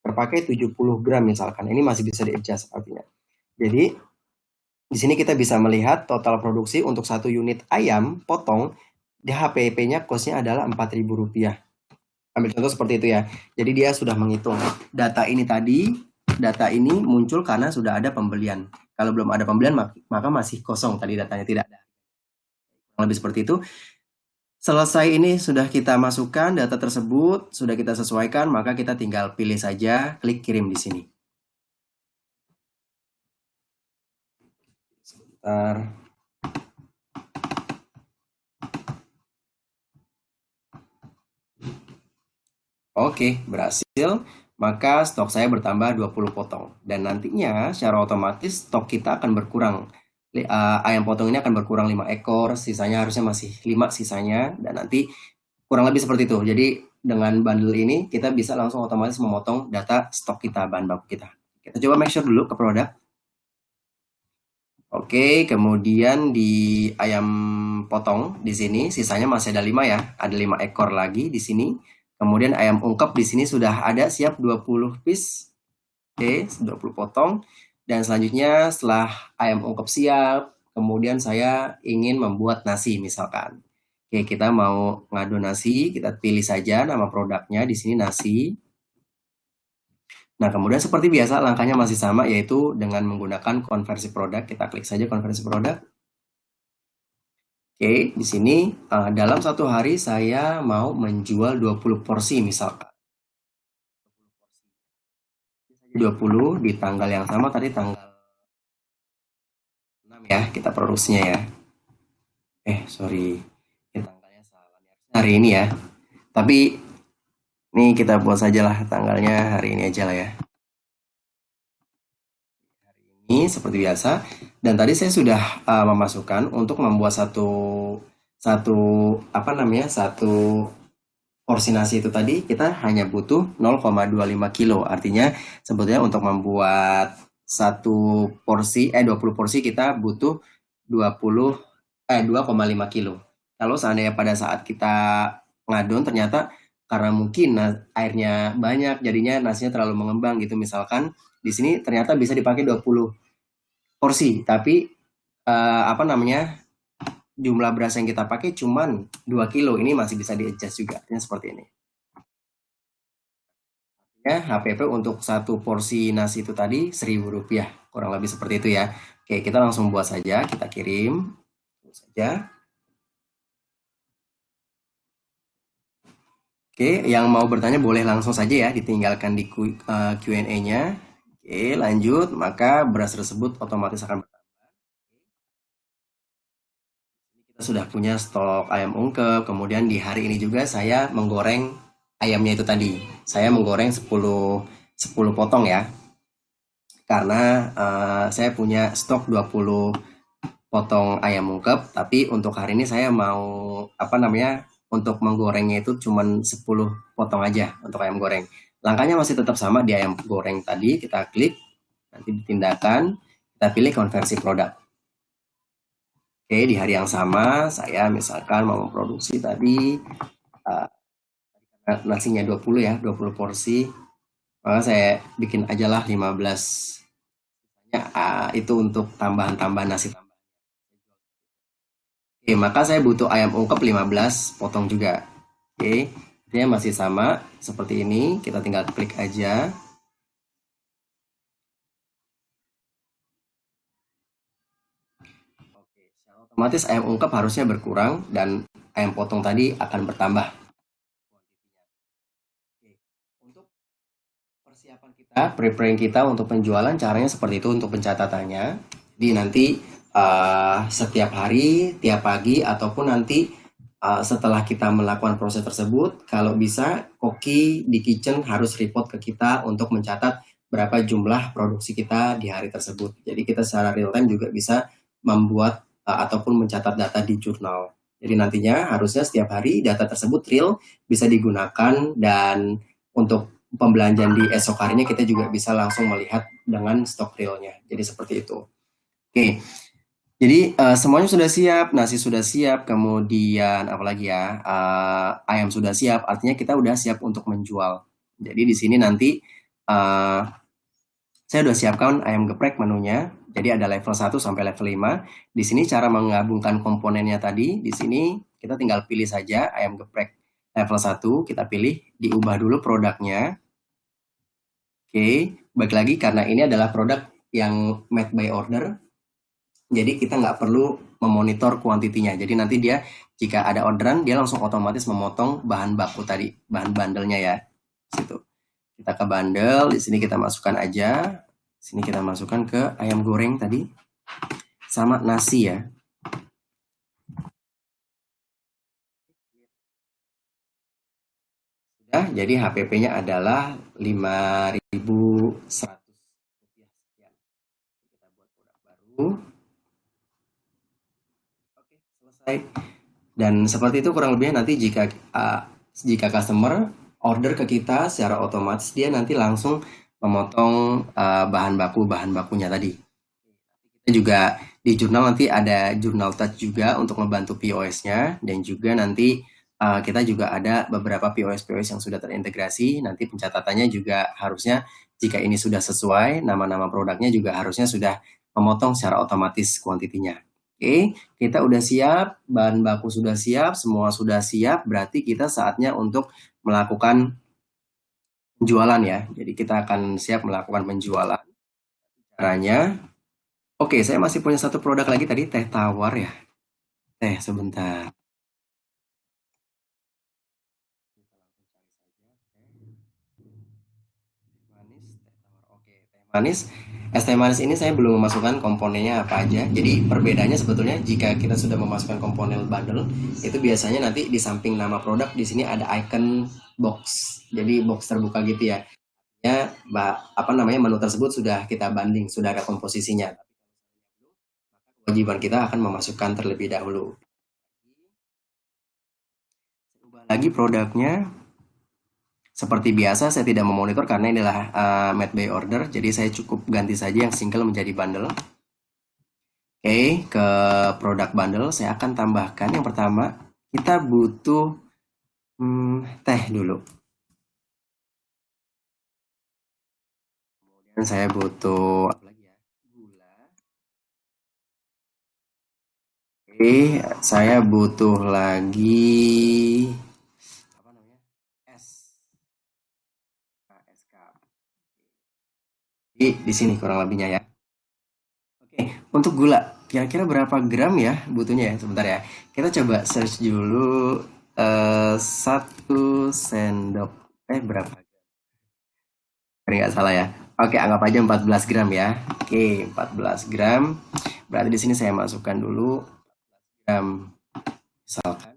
terpakai 70 gram misalkan. Ini masih bisa di-adjust artinya. Jadi di sini kita bisa melihat total produksi untuk satu unit ayam potong, di HPP-nya cost-nya adalah Rp4.000. Ambil contoh seperti itu ya. Jadi dia sudah menghitung data ini muncul karena sudah ada pembelian. Kalau belum ada pembelian maka masih kosong tadi datanya, tidak ada. Lebih seperti itu. Selesai ini sudah kita masukkan data tersebut, sudah kita sesuaikan, maka kita tinggal pilih saja, klik kirim di sini. Sebentar. Oke, berhasil. Maka stok saya bertambah 20 potong. Dan nantinya secara otomatis stok kita akan berkurang. Ayam potong ini akan berkurang 5 ekor, sisanya harusnya masih 5 sisanya. Dan nanti kurang lebih seperti itu. Jadi dengan bundle ini kita bisa langsung otomatis memotong data stok kita, bahan baku kita. Kita coba make sure dulu ke produk. Oke, kemudian di ayam potong di sini sisanya masih ada 5 ya. Ada 5 ekor lagi di sini. Kemudian ayam ungkep di sini sudah ada siap 20 piece. Oke, 20 potong. Dan selanjutnya setelah ayam ungkep siap, kemudian saya ingin membuat nasi misalkan. Oke, kita mau ngadu nasi, kita pilih saja nama produknya di sini nasi. Nah, kemudian seperti biasa langkahnya masih sama, yaitu dengan menggunakan konversi produk. Kita klik saja konversi produk. Oke, di sini dalam satu hari saya mau menjual 20 porsi misalkan. 20 di tanggal yang sama tadi, tanggal 6 ya, kita produksinya ya. Sorry, tanggalnya salah. Hari ini ya. Tapi ini kita buat sajalah tanggalnya hari ini aja lah ya. Ini seperti biasa, dan tadi saya sudah memasukkan untuk membuat satu porsi nasi itu tadi kita hanya butuh 0,25 kilo. Artinya sebetulnya untuk membuat 20 porsi kita butuh 2,5 kilo. Kalau seandainya pada saat kita ngadon ternyata karena mungkin airnya banyak jadinya nasinya terlalu mengembang gitu misalkan di sini ternyata bisa dipakai 20 porsi tapi apa namanya jumlah beras yang kita pakai cuman 2 kilo ini masih bisa di-adjust juga artinya seperti ini ya HPP untuk satu porsi nasi itu tadi Rp1.000 kurang lebih seperti itu ya. Oke kita langsung buat saja kita kirim saja. Oke yang mau bertanya boleh langsung saja ya ditinggalkan di Q&A-nya. Oke lanjut maka beras tersebut otomatis akan kita sudah punya stok ayam ungkep kemudian di hari ini juga saya menggoreng ayamnya itu tadi saya menggoreng 10 potong ya karena saya punya stok 20 potong ayam ungkep tapi untuk hari ini saya mau apa namanya untuk menggorengnya itu cuma 10 potong aja untuk ayam goreng langkahnya masih tetap sama di ayam goreng tadi kita klik nanti di tindakan kita pilih konversi produk. Oke di hari yang sama saya misalkan mau memproduksi tadi uh, nasinya 20 ya 20 porsi maka saya bikin aja lah 15 ya, itu untuk tambahan-tambahan nasi tambah. Oke, maka saya butuh ayam ungkep 15 potong juga. Oke, dia masih sama seperti ini. Kita tinggal klik aja. Oke, secara otomatis ayam ungkep harusnya berkurang dan ayam potong tadi akan bertambah. Oke, untuk persiapan kita, preparing kita untuk penjualan caranya seperti itu untuk pencatatannya. Jadi nanti setiap hari, tiap pagi ataupun nanti setelah kita melakukan proses tersebut, kalau bisa koki di kitchen harus report ke kita untuk mencatat berapa jumlah produksi kita di hari tersebut. Jadi kita secara real time juga bisa membuat ataupun mencatat data di jurnal. Jadi nantinya harusnya setiap hari data tersebut real bisa digunakan dan untuk pembelanjaan di esok harinya kita juga bisa langsung melihat dengan stok realnya. Jadi seperti itu. Oke, jadi semuanya sudah siap, nasi sudah siap, kemudian apalagi ya ayam sudah siap, artinya kita udah siap untuk menjual. Jadi di sini nanti saya udah siapkan ayam geprek menunya. Jadi ada level 1 sampai level 5. Di sini cara menggabungkan komponennya tadi, di sini kita tinggal pilih saja ayam geprek level 1, kita pilih, diubah dulu produknya. Oke, balik lagi karena ini adalah produk yang made by order. Jadi kita nggak perlu memonitor kuantitinya. Jadi nanti dia jika ada orderan dia langsung otomatis memotong bahan baku tadi, bahan bandelnya ya. Situ. Kita ke bandel, di sini kita masukkan aja. Sini kita masukkan ke ayam goreng tadi sama nasi ya. Sudah, jadi HPP-nya adalah 5.100 rupiah sekian. Kita buat produk baru. Oke, selesai. Dan seperti itu kurang lebihnya nanti jika customer order ke kita secara otomatis dia nanti langsung memotong bahan bakunya tadi. Kita juga di jurnal nanti ada jurnal touch juga untuk membantu POS-nya dan juga nanti kita juga ada beberapa POS yang sudah terintegrasi. Nanti pencatatannya juga harusnya jika ini sudah sesuai nama-nama produknya juga harusnya sudah memotong secara otomatis kuantitinya. Oke, kita udah siap, bahan baku sudah siap, semua sudah siap, berarti kita saatnya untuk melakukan penjualan ya. Jadi kita akan siap melakukan penjualan. Caranya, oke saya masih punya satu produk lagi tadi, teh tawar ya. Teh, sebentar. Manis, teh tawar. Oke, teh manis. Es teh manis ini saya belum memasukkan komponennya apa aja. Jadi perbedaannya sebetulnya jika kita sudah memasukkan komponen bundle, itu biasanya nanti di samping nama produk di sini ada icon box. Jadi box terbuka gitu ya. Ya, apa namanya menu tersebut sudah kita banding, sudah ada komposisinya. Kewajiban kita akan memasukkan terlebih dahulu. Ubah lagi produknya. Seperti biasa saya tidak memonitor karena ini adalah made by order, jadi saya cukup ganti saja yang single menjadi bundle. Oke, ke produk bundle saya akan tambahkan yang pertama, kita butuh teh dulu. Dan saya butuh apa lagi ya? Gula. Oke, saya butuh lagi apa namanya? Es. Nah, es cup. Di sini kurang lebihnya ya. Oke, untuk gula, kira-kira berapa gram ya butuhnya ya? Sebentar ya. Kita coba search dulu 1 sendok. Berapa? Ini nggak salah ya. Oke, anggap aja 14 gram ya. Oke, 14 gram. Berarti di sini saya masukkan dulu gram. Misalkan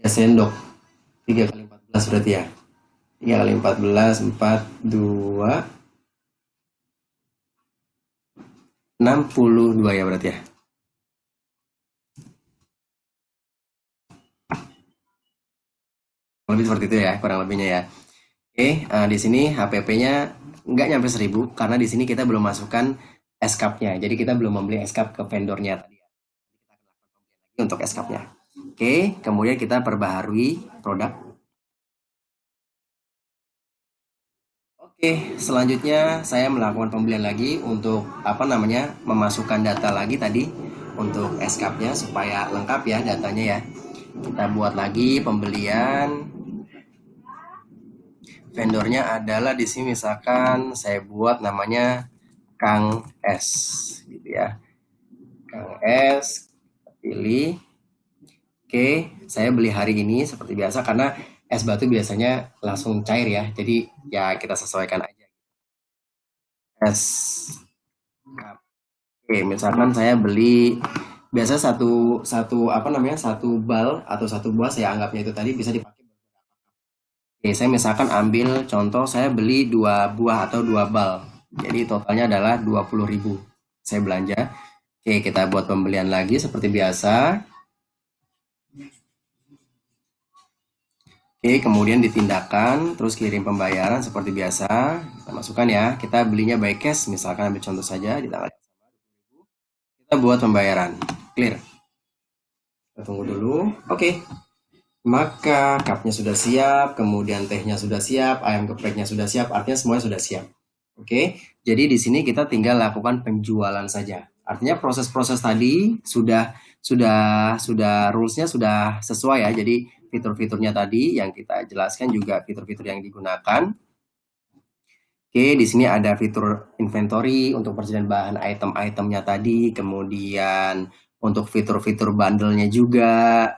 3 sendok. 3 kali 14 berarti ya. 3 kali 14, 4, 2, 62 ya berarti ya. Lebih seperti itu ya, kurang lebihnya ya. Oke, di sini HPP-nya nggak nyampe 1000 karena di sini kita belum masukkan es cup-nya. Jadi kita belum membeli es cup ke vendornya tadi ya. Untuk es cup-nya. Oke, kemudian kita perbaharui produk. Oke, selanjutnya saya melakukan pembelian lagi untuk apa namanya memasukkan data lagi tadi untuk es cup-nya supaya lengkap ya datanya ya. Kita buat lagi pembelian. Vendornya adalah di sini misalkan saya buat namanya Kang S gitu ya. Kang S, pilih. Oke, saya beli hari ini seperti biasa karena es batu biasanya langsung cair ya. Jadi ya kita sesuaikan aja. Es cup. Oke, misalkan saya beli biasa satu satu apa namanya satu bal atau satu buah saya anggapnya itu tadi bisa dipakai. Oke, saya misalkan ambil contoh saya beli 2 buah atau 2 bal. Jadi totalnya adalah 20.000. Saya belanja. Oke, kita buat pembelian lagi seperti biasa. Oke, kemudian ditindakkan, terus kirim pembayaran seperti biasa. Kita masukkan ya, kita belinya by cash, misalkan ambil contoh saja di tanggal yang sama, kita buat pembayaran. Clear. Kita tunggu dulu. Oke, maka cupnya sudah siap, kemudian tehnya sudah siap, ayam gepreknya sudah siap, artinya semuanya sudah siap. Oke, jadi di sini kita tinggal lakukan penjualan saja. Artinya proses-proses tadi sudah rulesnya sudah sesuai ya. Jadi fitur-fiturnya tadi yang kita jelaskan juga fitur-fitur yang digunakan. Oke, di sini ada fitur inventory untuk persediaan bahan item-itemnya tadi, kemudian untuk fitur-fitur bundle-nya juga.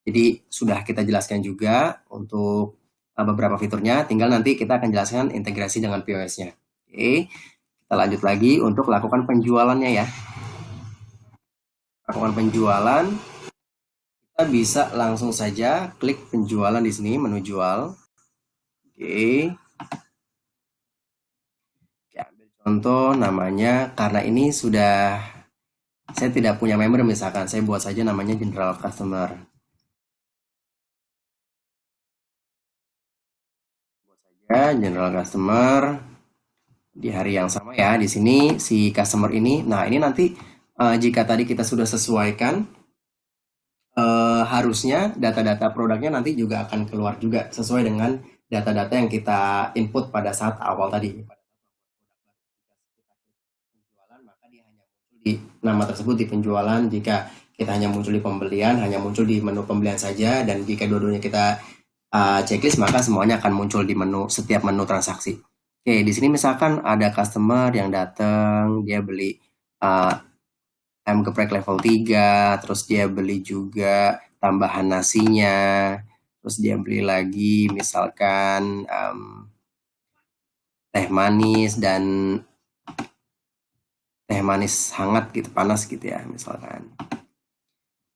Jadi sudah kita jelaskan juga untuk beberapa fiturnya, tinggal nanti kita akan jelaskan integrasi dengan POS-nya. Oke, kita lanjut lagi untuk lakukan penjualannya ya. Lakukan penjualan, kita bisa langsung saja klik penjualan di sini, menu jual. Oke. Ambil contoh namanya, karena ini sudah saya tidak punya member misalkan, saya buat saja namanya general customer. Buat saja general customer di hari yang sama ya. Di sini si customer ini, nah ini nanti jika tadi kita sudah sesuaikan, harusnya data-data produknya nanti juga akan keluar juga sesuai dengan data-data yang kita input pada saat awal tadi. Penjualan, maka dia hanya muncul di nama tersebut di penjualan. Jika kita hanya muncul di pembelian, hanya muncul di menu pembelian saja. Dan jika dua-duanya kita checklist, maka semuanya akan muncul di menu setiap menu transaksi. Oke, di sini misalkan ada customer yang datang, dia beli ayam geprek level 3, terus dia beli juga tambahan nasinya, terus dia beli lagi misalkan teh manis dan teh manis hangat gitu, panas gitu ya misalkan.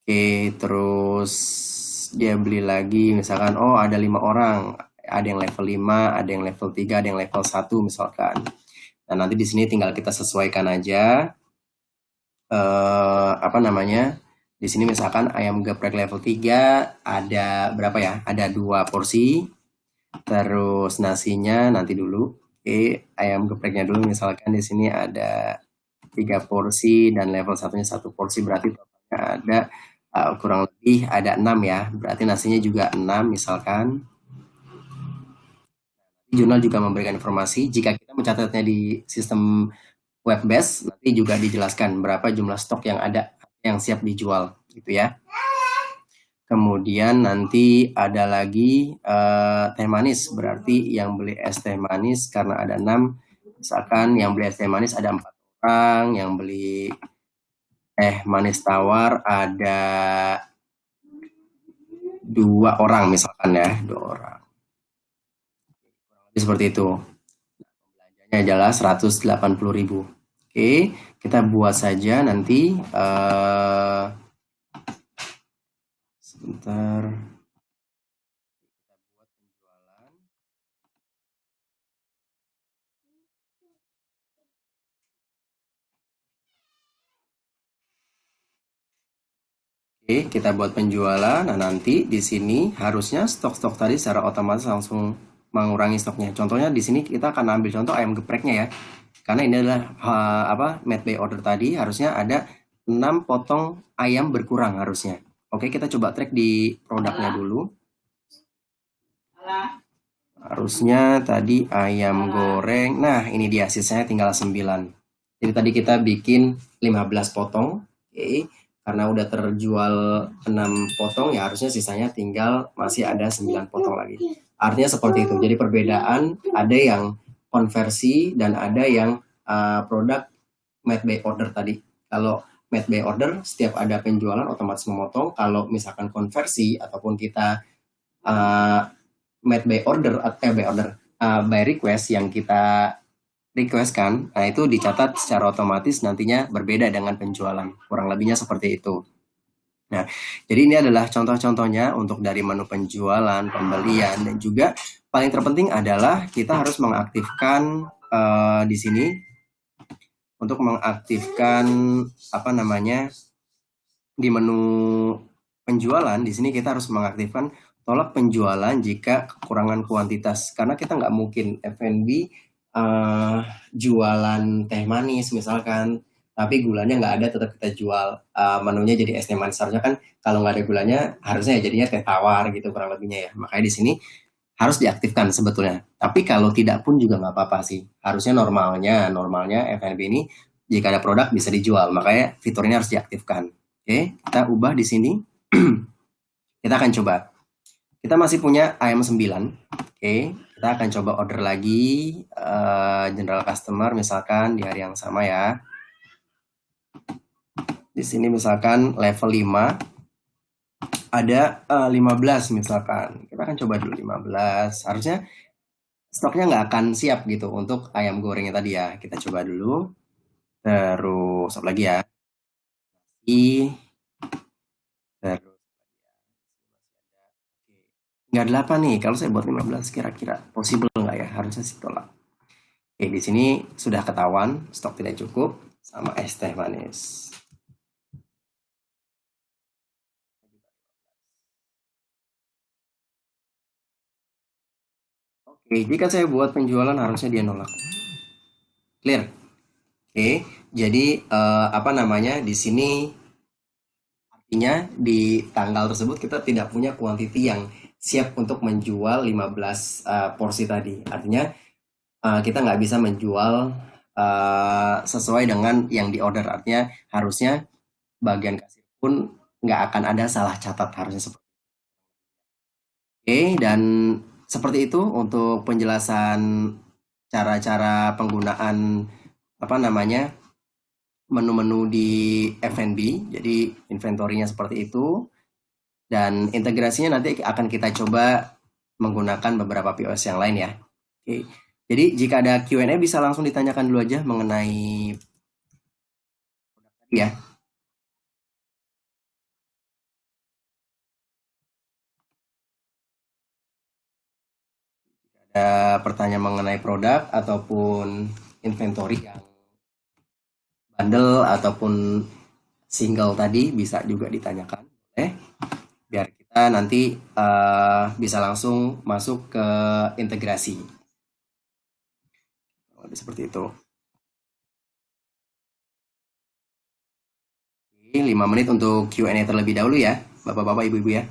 Oke, terus dia beli lagi misalkan, oh ada 5 orang, ada yang level 5, ada yang level 3, ada yang level 1 misalkan. Nah, nanti di sini tinggal kita sesuaikan aja apa namanya? Di sini misalkan ayam geprek level 3 ada berapa ya? Ada 2 porsi. Terus nasinya nanti dulu. Oke, ayam gepreknya dulu misalkan di sini ada 3 porsi dan level satunya 1 porsi, berarti totalnya ada kurang lebih ada 6 ya, berarti nasinya juga 6 misalkan. Jurnal juga memberikan informasi jika kita mencatatnya di sistem web base, nanti juga dijelaskan berapa jumlah stok yang ada yang siap dijual gitu ya. Kemudian nanti ada lagi teh manis, berarti yang beli es teh manis karena ada 6, misalkan yang beli es teh manis ada 4 orang, yang beli teh manis tawar ada 2 orang misalkan ya, 2 orang. Jadi seperti itu. Belanjanya adalah 180.000. Oke, kita buat saja nanti sebentar. Oke, kita buat penjualan. Nah, nanti di sini harusnya stok-stok tadi secara otomatis langsung mengurangi stoknya. Contohnya di sini kita akan ambil contoh ayam gepreknya ya. Karena ini adalah made by order tadi, harusnya ada 6 potong ayam berkurang harusnya. Oke, kita coba track di produknya dulu. Harusnya tadi ayam goreng. Nah, ini dia sisanya tinggal 9. Jadi tadi kita bikin 15 potong. Oke. Karena udah terjual 6 potong ya harusnya sisanya tinggal masih ada 9 potong lagi. Artinya seperti itu. Jadi perbedaan ada yang konversi dan ada yang produk made by order tadi. Kalau made by order setiap ada penjualan otomatis memotong. Kalau misalkan konversi ataupun kita uh, made by order atau by request yang kita request kan, nah itu dicatat secara otomatis nantinya berbeda dengan penjualan. Kurang lebihnya seperti itu. Nah, jadi ini adalah contoh-contohnya untuk dari menu penjualan, pembelian, dan juga paling terpenting adalah kita harus mengaktifkan di sini untuk mengaktifkan apa namanya di menu penjualan. Di sini kita harus mengaktifkan tolak penjualan jika kekurangan kuantitas karena kita nggak mungkin F&B jualan teh manis misalkan tapi gulanya nggak ada tetap kita jual menunya jadi es teh manis harusnya kan kalau nggak ada gulanya harusnya ya jadinya teh tawar gitu kurang lebihnya ya makanya di sini harus diaktifkan sebetulnya tapi kalau tidak pun juga nggak apa-apa sih harusnya normalnya F&B ini jika ada produk bisa dijual makanya fitur ini harus diaktifkan oke kita ubah di sini kita akan coba kita masih punya ayam 9. Oke, kita akan coba order lagi general customer misalkan di hari yang sama ya. Di sini misalkan level 5 ada 15 misalkan. Kita akan coba dulu 15. Harusnya stoknya nggak akan siap gitu untuk ayam gorengnya tadi ya. Kita coba dulu. Terus apa lagi ya? Terus nggak 8 nih. Kalau saya buat 15 kira-kira possible nggak ya? Harusnya sih tolak. Oke, di sini sudah ketahuan stok tidak cukup sama es teh manis. Oke, jika saya buat penjualan harusnya dia nolak. Clear? Oke, jadi apa namanya di sini artinya di tanggal tersebut kita tidak punya quantity yang siap untuk menjual 15 porsi tadi. Artinya kita nggak bisa menjual sesuai dengan yang di order. Artinya harusnya bagian kasir pun nggak akan ada salah catat harusnya seperti itu. Oke, dan seperti itu untuk penjelasan cara-cara penggunaan apa namanya menu-menu di F&B. Jadi inventory-nya seperti itu dan integrasinya nanti akan kita coba menggunakan beberapa POS yang lain ya. Oke. Jadi jika ada Q&A bisa langsung ditanyakan dulu aja mengenai ya. Ada pertanyaan mengenai produk ataupun inventory yang bundle ataupun single tadi bisa juga ditanyakan. Biar kita nanti bisa langsung masuk ke integrasi. Seperti itu. Oke, 5 menit untuk Q&A terlebih dahulu ya, Bapak-bapak, Ibu-ibu ya.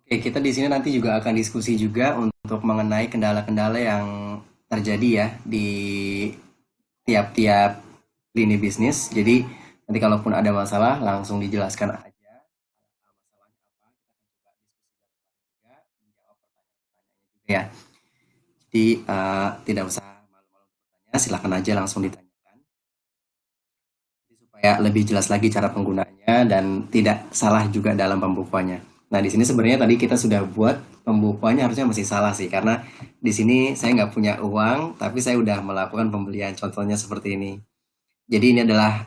Oke, kita di sini nanti juga akan diskusi juga untuk mengenai kendala-kendala yang terjadi ya di tiap-tiap lini bisnis. Jadi nanti kalaupun ada masalah langsung dijelaskan aja masalahnya apa. Kita akan coba diskusi bareng-bareng juga menjawab pertanyaan-pertanyaannya juga ya. Jadi tidak usah malu-malu bertanya, silahkan aja langsung ditanyakan. Jadi supaya lebih jelas lagi cara penggunaannya dan tidak salah juga dalam pembukuannya. Nah, di sini sebenarnya tadi kita sudah buat pembukuannya harusnya masih salah sih karena di sini saya nggak punya uang tapi saya udah melakukan pembelian contohnya seperti ini. Jadi ini adalah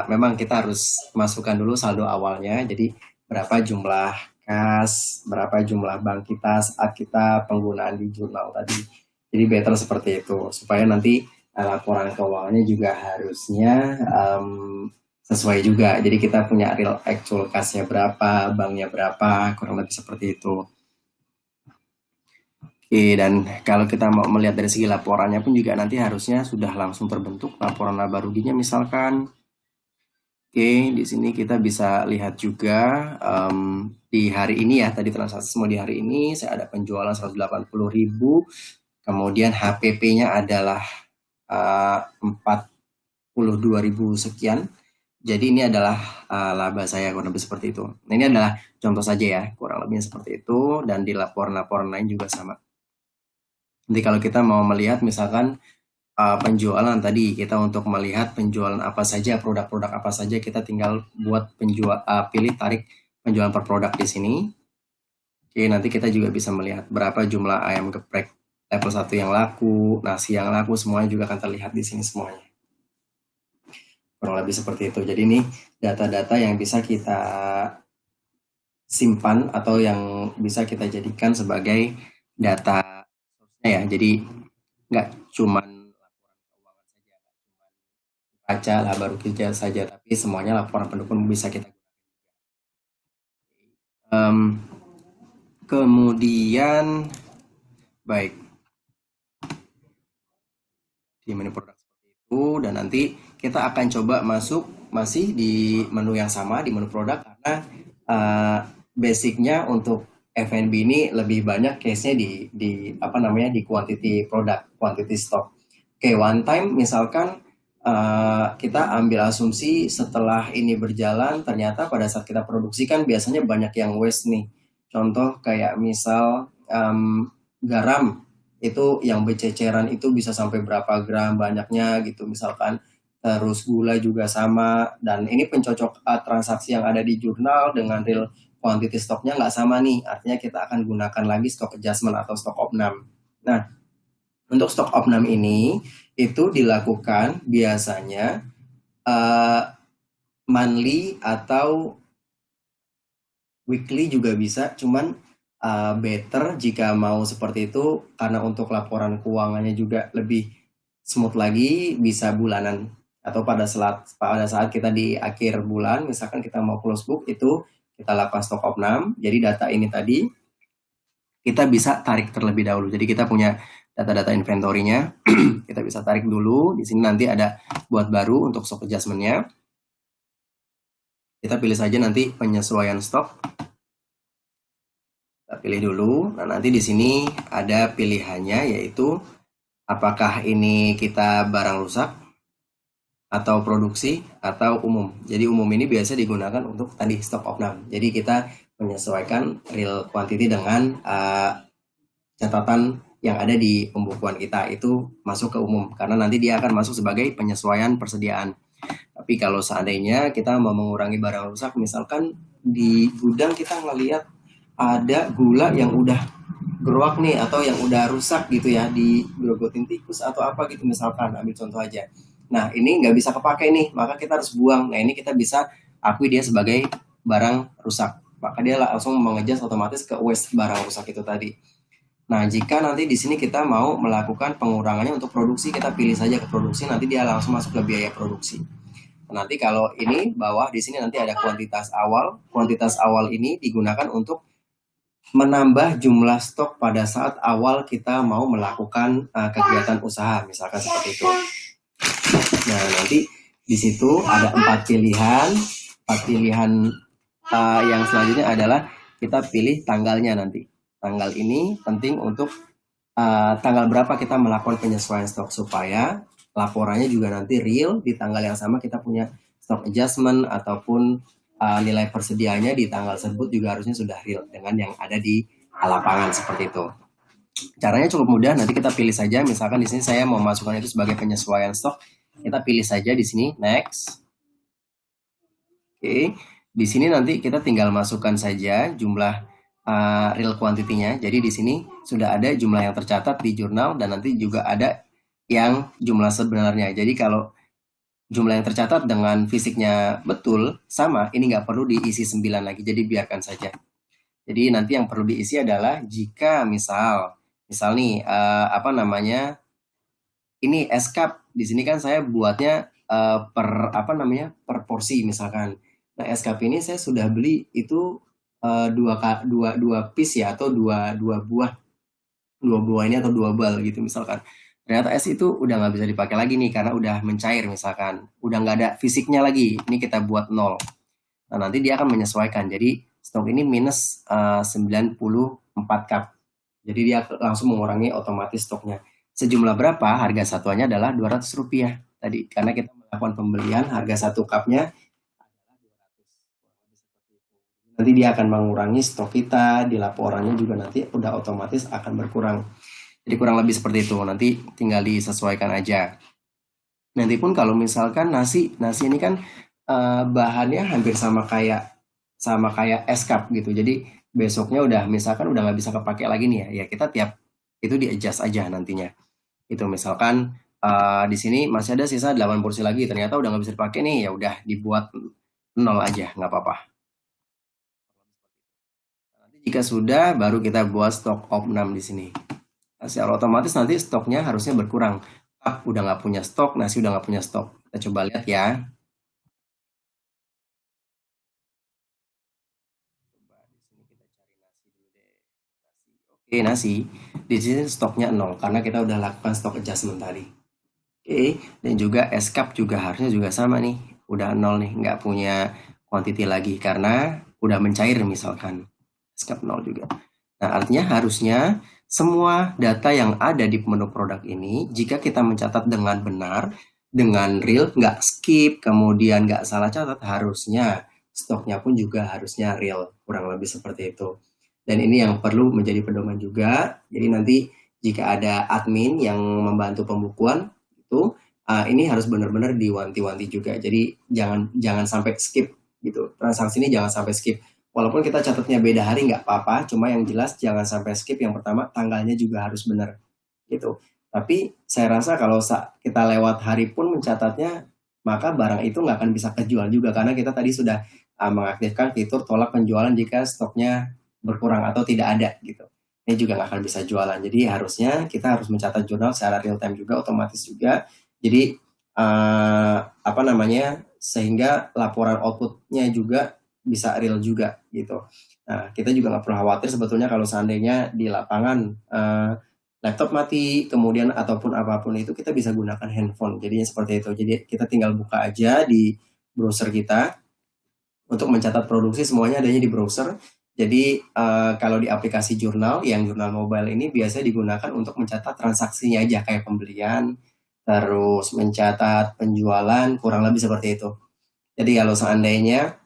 memang kita harus masukkan dulu saldo awalnya. Jadi berapa jumlah kas, berapa jumlah bank kita saat kita penggunaan di jurnal tadi. Jadi better seperti itu supaya nanti laporan keuangannya juga harusnya sesuai juga. Jadi kita punya real actual kasnya berapa, banknya berapa, kurang lebih seperti itu. Oke, dan kalau kita mau melihat dari segi laporannya pun juga nanti harusnya sudah langsung terbentuk laporan laba ruginya misalkan. Oke, di sini kita bisa lihat juga di hari ini ya, tadi transaksi semua di hari ini saya ada penjualan 180.000, kemudian HPP-nya adalah 42.000 sekian. Jadi ini adalah laba saya kurang lebih seperti itu. Nah, ini adalah contoh saja ya, kurang lebihnya seperti itu dan di laporan-laporan lain juga sama. Jadi kalau kita mau melihat misalkan penjualan tadi, kita untuk melihat penjualan apa saja, produk-produk apa saja, kita tinggal buat pilih tarik penjualan per produk di sini. Oke, nanti kita juga bisa melihat berapa jumlah ayam geprek level 1 yang laku, nasi yang laku, semuanya juga akan terlihat di sini semuanya. Kurang lebih seperti itu. Jadi ini data-data yang bisa kita simpan atau yang bisa kita jadikan sebagai data ya. Jadi nggak cuman baca lah baru kerja saja, tapi semuanya laporan pendukung bisa kita. Kemudian baik di menu produk seperti itu, dan nanti kita akan coba masuk masih di menu yang sama di menu produk, karena basicnya untuk F&B ini lebih banyak case-nya di apa namanya di quantity produk, quantity stock. Oke, one time misalkan kita ambil asumsi setelah ini berjalan, ternyata pada saat kita produksi kan biasanya banyak yang waste nih. Contoh kayak misal garam itu yang bececeran itu bisa sampai berapa gram banyaknya gitu misalkan. Terus gula juga sama, dan ini pencocok transaksi yang ada di jurnal dengan real quantity stoknya nggak sama nih, artinya kita akan gunakan lagi stock adjustment atau stock opnam. Nah, untuk stock opnam ini itu dilakukan biasanya monthly atau weekly juga bisa, cuman better jika mau seperti itu karena untuk laporan keuangannya juga lebih smooth lagi, bisa bulanan atau pada saat kita di akhir bulan misalkan kita mau close book, itu kita lakukan stock opnam. Jadi data ini tadi kita bisa tarik terlebih dahulu. Jadi kita punya data-data inventory-nya, kita bisa tarik dulu. Di sini nanti ada buat baru untuk stock adjustment-nya. Kita pilih saja nanti penyesuaian stok. Kita pilih dulu. Nah, nanti di sini ada pilihannya, yaitu apakah ini kita barang rusak atau produksi atau umum. Jadi umum ini biasa digunakan untuk tadi stock opnam. Jadi kita menyesuaikan real quantity dengan catatan yang ada di pembukuan kita, itu masuk ke umum karena nanti dia akan masuk sebagai penyesuaian persediaan. Tapi kalau seandainya kita mau mengurangi barang rusak, misalkan di gudang kita ngelihat ada gula yang udah geruak nih atau yang udah rusak gitu ya, digrogotin tikus atau apa gitu misalkan, ambil contoh aja. Nah, ini nggak bisa kepakai nih, maka kita harus buang. Nah, ini kita bisa akui dia sebagai barang rusak, maka dia langsung mengejas otomatis ke waste barang rusak itu tadi. Nah, jika nanti di sini kita mau melakukan pengurangannya untuk produksi, kita pilih saja ke produksi, nanti dia langsung masuk ke biaya produksi. Nanti kalau ini bawah di sini nanti ada kuantitas awal. Kuantitas awal ini digunakan untuk menambah jumlah stok pada saat awal kita mau melakukan kegiatan usaha, misalkan seperti itu. Nah, nanti di situ ada 4 pilihan. 4 pilihan yang selanjutnya adalah kita pilih tanggalnya nanti. Tanggal ini penting untuk tanggal berapa kita melakukan penyesuaian stok, supaya laporannya juga nanti real di tanggal yang sama kita punya stock adjustment ataupun nilai persediaannya di tanggal tersebut juga harusnya sudah real dengan yang ada di lapangan seperti itu. Caranya cukup mudah, nanti kita pilih saja, misalkan di sini saya mau masukkan itu sebagai penyesuaian stok, kita pilih saja di sini next. Oke, di sini nanti kita tinggal masukkan saja jumlah real quantity-nya. Jadi di sini sudah ada jumlah yang tercatat di jurnal dan nanti juga ada yang jumlah sebenarnya. Jadi kalau jumlah yang tercatat dengan fisiknya betul sama, ini nggak perlu diisi 9 lagi, jadi biarkan saja. Jadi nanti yang perlu diisi adalah jika misal nih apa namanya, ini es cup di sini kan saya buatnya per apa namanya per porsi misalkan. Nah, es cup ini saya sudah beli itu dua piece ya, atau dua buah ini atau dua bal gitu misalkan. Ternyata es itu udah nggak bisa dipakai lagi nih karena udah mencair misalkan, udah nggak ada fisiknya lagi. Ini kita buat 0. Nah, nanti dia akan menyesuaikan. Jadi stok ini minus 94 cup. Jadi dia langsung mengurangi otomatis stoknya. Sejumlah berapa? Harga satuannya adalah Rp200 tadi. Karena kita melakukan pembelian, harga satu cupnya nanti dia akan mengurangi stok kita, di laporannya juga nanti udah otomatis akan berkurang. Jadi kurang lebih seperti itu. Nanti tinggal disesuaikan aja. Nanti pun kalau misalkan nasi ini kan bahannya hampir sama kayak es cup gitu. Jadi besoknya udah misalkan udah nggak bisa kepake lagi nih ya, ya kita tiap itu di adjust aja nantinya. Itu misalkan di sini masih ada sisa 8 porsi lagi, ternyata udah nggak bisa dipakai nih, ya udah dibuat nol aja, nggak apa-apa. Nanti jika sudah, baru kita buat stok opnam di sini. Nah, secara otomatis nanti stoknya harusnya berkurang. Udah nggak punya stok, nasi udah nggak punya stok. Kita coba lihat ya. Coba di sini kita cari nasi dulu deh. Nasi. Oke, nasi. Di sini stoknya nol karena kita udah lakukan stok adjustment tadi. Oke, dan juga es cup juga harusnya juga sama nih. Udah nol nih, nggak punya quantity lagi karena udah mencair misalkan. Es cup nol juga. Nah, artinya harusnya semua data yang ada di menu produk ini, jika kita mencatat dengan benar, dengan real, nggak skip, kemudian nggak salah catat, harusnya stoknya pun juga harusnya real, kurang lebih seperti itu. Dan ini yang perlu menjadi pedoman juga. Jadi nanti jika ada admin yang membantu pembukuan, itu ini harus benar-benar diwanti-wanti juga. Jadi jangan jangan sampai skip gitu. Transaksi ini jangan sampai skip. Walaupun kita catatnya beda hari nggak apa-apa, cuma yang jelas jangan sampai skip. Yang pertama tanggalnya juga harus benar gitu. Tapi saya rasa kalau kita lewat hari pun mencatatnya, maka barang itu nggak akan bisa kejual juga karena kita tadi sudah mengaktifkan fitur tolak penjualan jika stoknya berkurang atau tidak ada gitu. Ini juga nggak akan bisa jualan. Jadi harusnya kita harus mencatat jurnal secara real time juga, otomatis juga. Jadi apa namanya, sehingga laporan outputnya juga bisa real juga gitu. Nah, kita juga nggak perlu khawatir sebetulnya kalau seandainya di lapangan laptop mati, kemudian ataupun apapun itu kita bisa gunakan handphone. Jadinya seperti itu. Jadi kita tinggal buka aja di browser kita untuk mencatat produksi, semuanya adanya di browser. Jadi kalau di aplikasi jurnal, yang jurnal mobile ini biasanya digunakan untuk mencatat transaksinya aja kayak pembelian, terus mencatat penjualan, kurang lebih seperti itu. Jadi kalau seandainya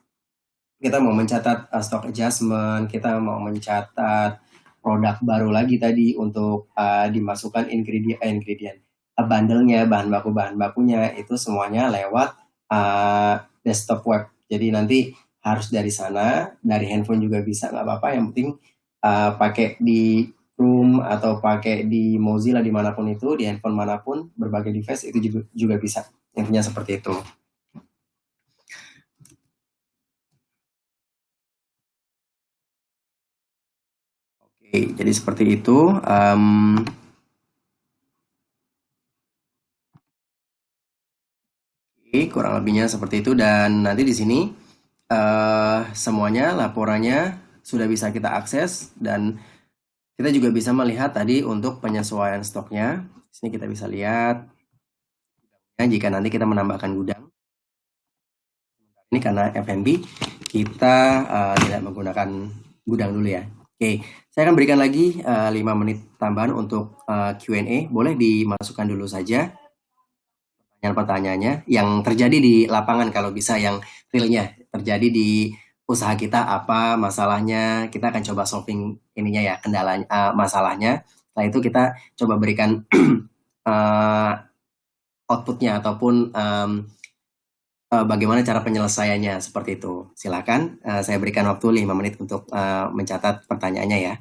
kita mau mencatat stock adjustment, kita mau mencatat produk baru lagi tadi untuk dimasukkan ingredient bundle-nya, bahan bakunya itu semuanya lewat desktop web. Jadi nanti harus dari sana, dari handphone juga bisa, nggak apa-apa. Yang penting pakai di Chrome atau pakai di Mozilla dimanapun itu, di handphone manapun, berbagai device itu juga bisa. Intinya seperti itu. Oke, jadi seperti itu. Oke, kurang lebihnya seperti itu. Dan nanti di sini semuanya laporannya sudah bisa kita akses dan kita juga bisa melihat tadi untuk penyesuaian stoknya. Di sini kita bisa lihat jika nanti kita menambahkan gudang. Ini karena F&B kita tidak menggunakan gudang dulu ya. Oke, saya akan berikan lagi 5 menit tambahan untuk Q&A. Boleh dimasukkan dulu saja pertanyaan-pertanyaannya yang terjadi di lapangan, kalau bisa yang realnya terjadi di usaha kita, apa masalahnya, kita akan coba solving ininya ya, kendalanya, masalahnya. Setelah itu kita coba berikan uh, outputnya ataupun bagaimana cara penyelesaiannya, seperti itu. Silakan, saya berikan waktu 5 menit untuk mencatat pertanyaannya ya.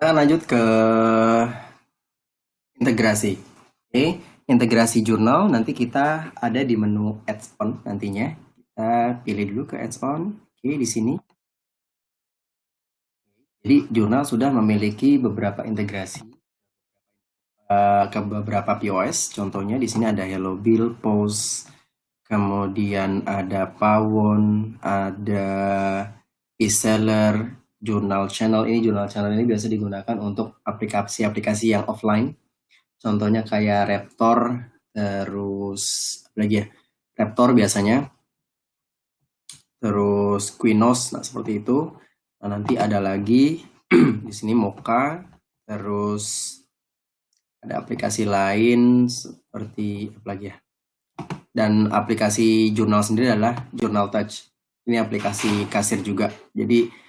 Kita lanjut ke integrasi. Oke, integrasi jurnal nanti kita ada di menu add-on nantinya. Kita pilih dulu ke add-on. Oke, di sini. Jadi jurnal sudah memiliki beberapa integrasi ke beberapa POS. Contohnya di sini ada Hello Bill, Post, kemudian ada Pawon, ada eSeller, Journal Channel. Ini Journal Channel ini biasa digunakan untuk aplikasi-aplikasi yang offline. Contohnya kayak Raptor, terus apa lagi ya? Raptor biasanya, terus Quinos, nah seperti itu. Nah, nanti ada lagi di sini Mocha, terus ada aplikasi lain seperti apa lagi ya? Dan aplikasi jurnal sendiri adalah Journal Touch. Ini aplikasi kasir juga. Jadi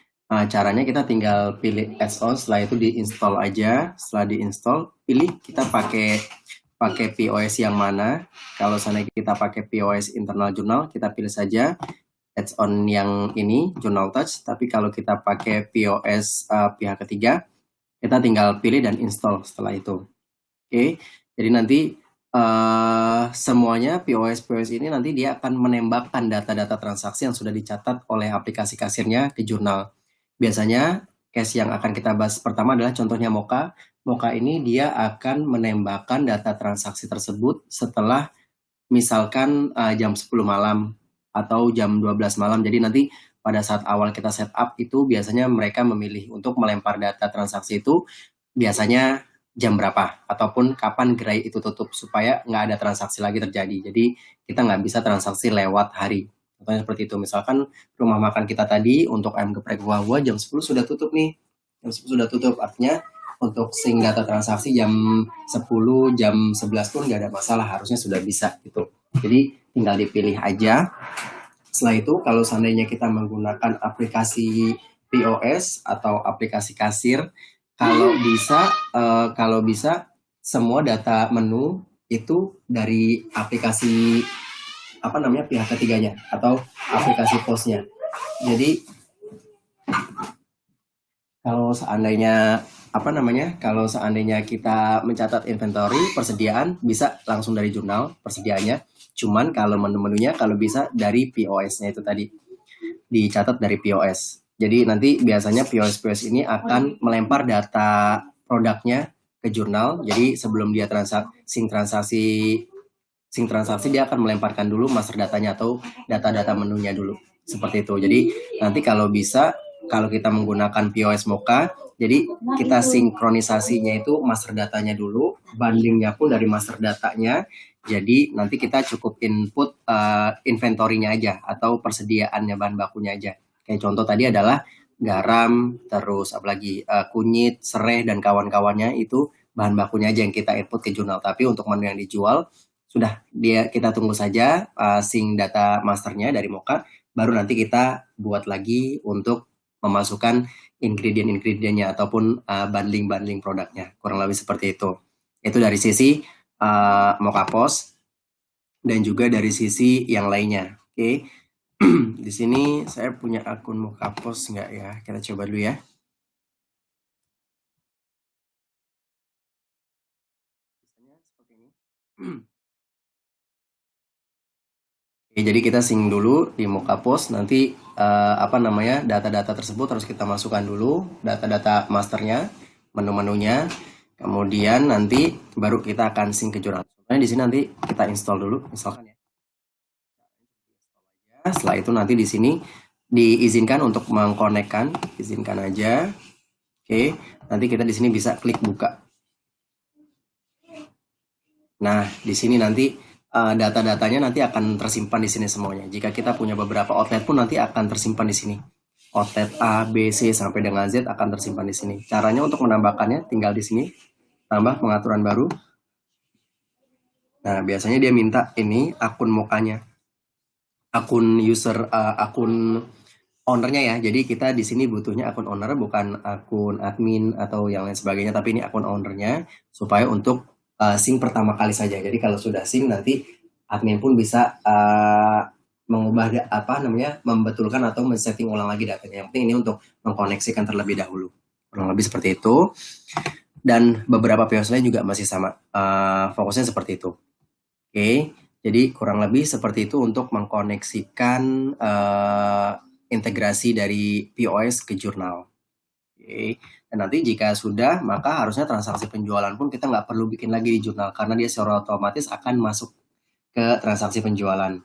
caranya kita tinggal pilih add-on, setelah itu diinstal aja. Setelah diinstal, pilih kita pakai POS yang mana. Kalau seandainya kita pakai POS internal jurnal, kita pilih saja add-on yang ini, Journal Touch. Tapi kalau kita pakai POS pihak ketiga, kita tinggal pilih dan install setelah itu. Oke, jadi nanti semuanya POS ini nanti dia akan menembakkan data-data transaksi yang sudah dicatat oleh aplikasi kasirnya ke jurnal. Biasanya case yang akan kita bahas pertama adalah contohnya Mocha. Mocha ini dia akan menembakkan data transaksi tersebut setelah misalkan jam 10 malam atau jam 12 malam. Jadi nanti pada saat awal kita setup itu biasanya mereka memilih untuk melempar data transaksi itu biasanya jam berapa ataupun kapan gerai itu tutup supaya nggak ada transaksi lagi terjadi. Jadi kita nggak bisa transaksi lewat hari. Contohnya seperti itu. Misalkan rumah makan kita tadi untuk ayam geprek buah-buah jam 10 sudah tutup nih. Jam 10 sudah tutup, artinya untuk sync data transaksi jam 10, jam 11 pun nggak ada masalah, harusnya sudah bisa gitu. Jadi tinggal dipilih aja. Setelah itu kalau seandainya kita menggunakan aplikasi POS atau aplikasi kasir, kalau bisa semua data menu itu dari aplikasi apa namanya pihak ketiganya atau aplikasi posnya. Jadi kalau seandainya kalau seandainya kita mencatat inventory persediaan bisa langsung dari jurnal persediaannya. Cuman kalau menu-menunya kalau bisa dari POS-nya itu tadi dicatat dari POS. Jadi nanti biasanya POS ini akan melempar data produknya ke jurnal. Jadi sebelum dia sync transaksi dia akan melemparkan dulu master datanya atau data-data menunya dulu. Seperti itu. Jadi nanti kalau bisa kalau kita menggunakan POS Mocha, jadi kita sinkronisasinya itu master datanya dulu, bandingnya pun dari master datanya. Jadi nanti kita cukup input inventory-nya aja atau persediaannya bahan bakunya aja. Kayak contoh tadi adalah garam, terus apalagi kunyit, serai dan kawan-kawannya itu bahan bakunya aja yang kita input ke jurnal. Tapi untuk menu yang dijual sudah kita tunggu saja sync data masternya dari Mocha, baru nanti kita buat lagi untuk memasukkan ingredient-ingredientnya ataupun bundling produknya. Kurang lebih seperti itu. Itu dari sisi Mocha POS dan juga dari sisi yang lainnya. Oke. Di sini saya punya akun Mocha POS nggak ya? Kita coba dulu ya. Seperti ini. Oke, jadi kita sync dulu di Mocha POS. Nanti data-data tersebut harus kita masukkan dulu, data-data masternya, menu-menunya. Kemudian nanti baru kita akan sync ke jurnal. Sebenarnya di sini nanti kita install dulu, misalkan ya. Setelah itu nanti di sini diizinkan untuk mengkonekkan, izinkan aja. Oke, nanti kita di sini bisa klik buka. Nah, di sini nanti data-datanya nanti akan tersimpan di sini semuanya. Jika kita punya beberapa outlet pun nanti akan tersimpan di sini. Outlet A, B, C sampai dengan Z akan tersimpan di sini. Caranya untuk menambahkannya tinggal di sini, tambah pengaturan baru. Nah, biasanya dia minta ini akun mukanya, akun user, akun ownernya ya. Jadi kita di sini butuhnya akun owner, bukan akun admin atau yang lain sebagainya, tapi ini akun ownernya supaya untuk sync pertama kali saja. Jadi kalau sudah sync nanti admin pun bisa membetulkan atau men-setting ulang lagi datanya. Yang penting ini untuk mengkoneksikan terlebih dahulu. kurang lebih seperti itu. Dan beberapa POS lain juga masih sama, fokusnya seperti itu. Oke, jadi kurang lebih seperti itu untuk mengkoneksikan integrasi dari POS ke jurnal. Oke. Dan nanti jika sudah, maka harusnya transaksi penjualan pun kita nggak perlu bikin lagi di jurnal karena dia secara otomatis akan masuk ke transaksi penjualan.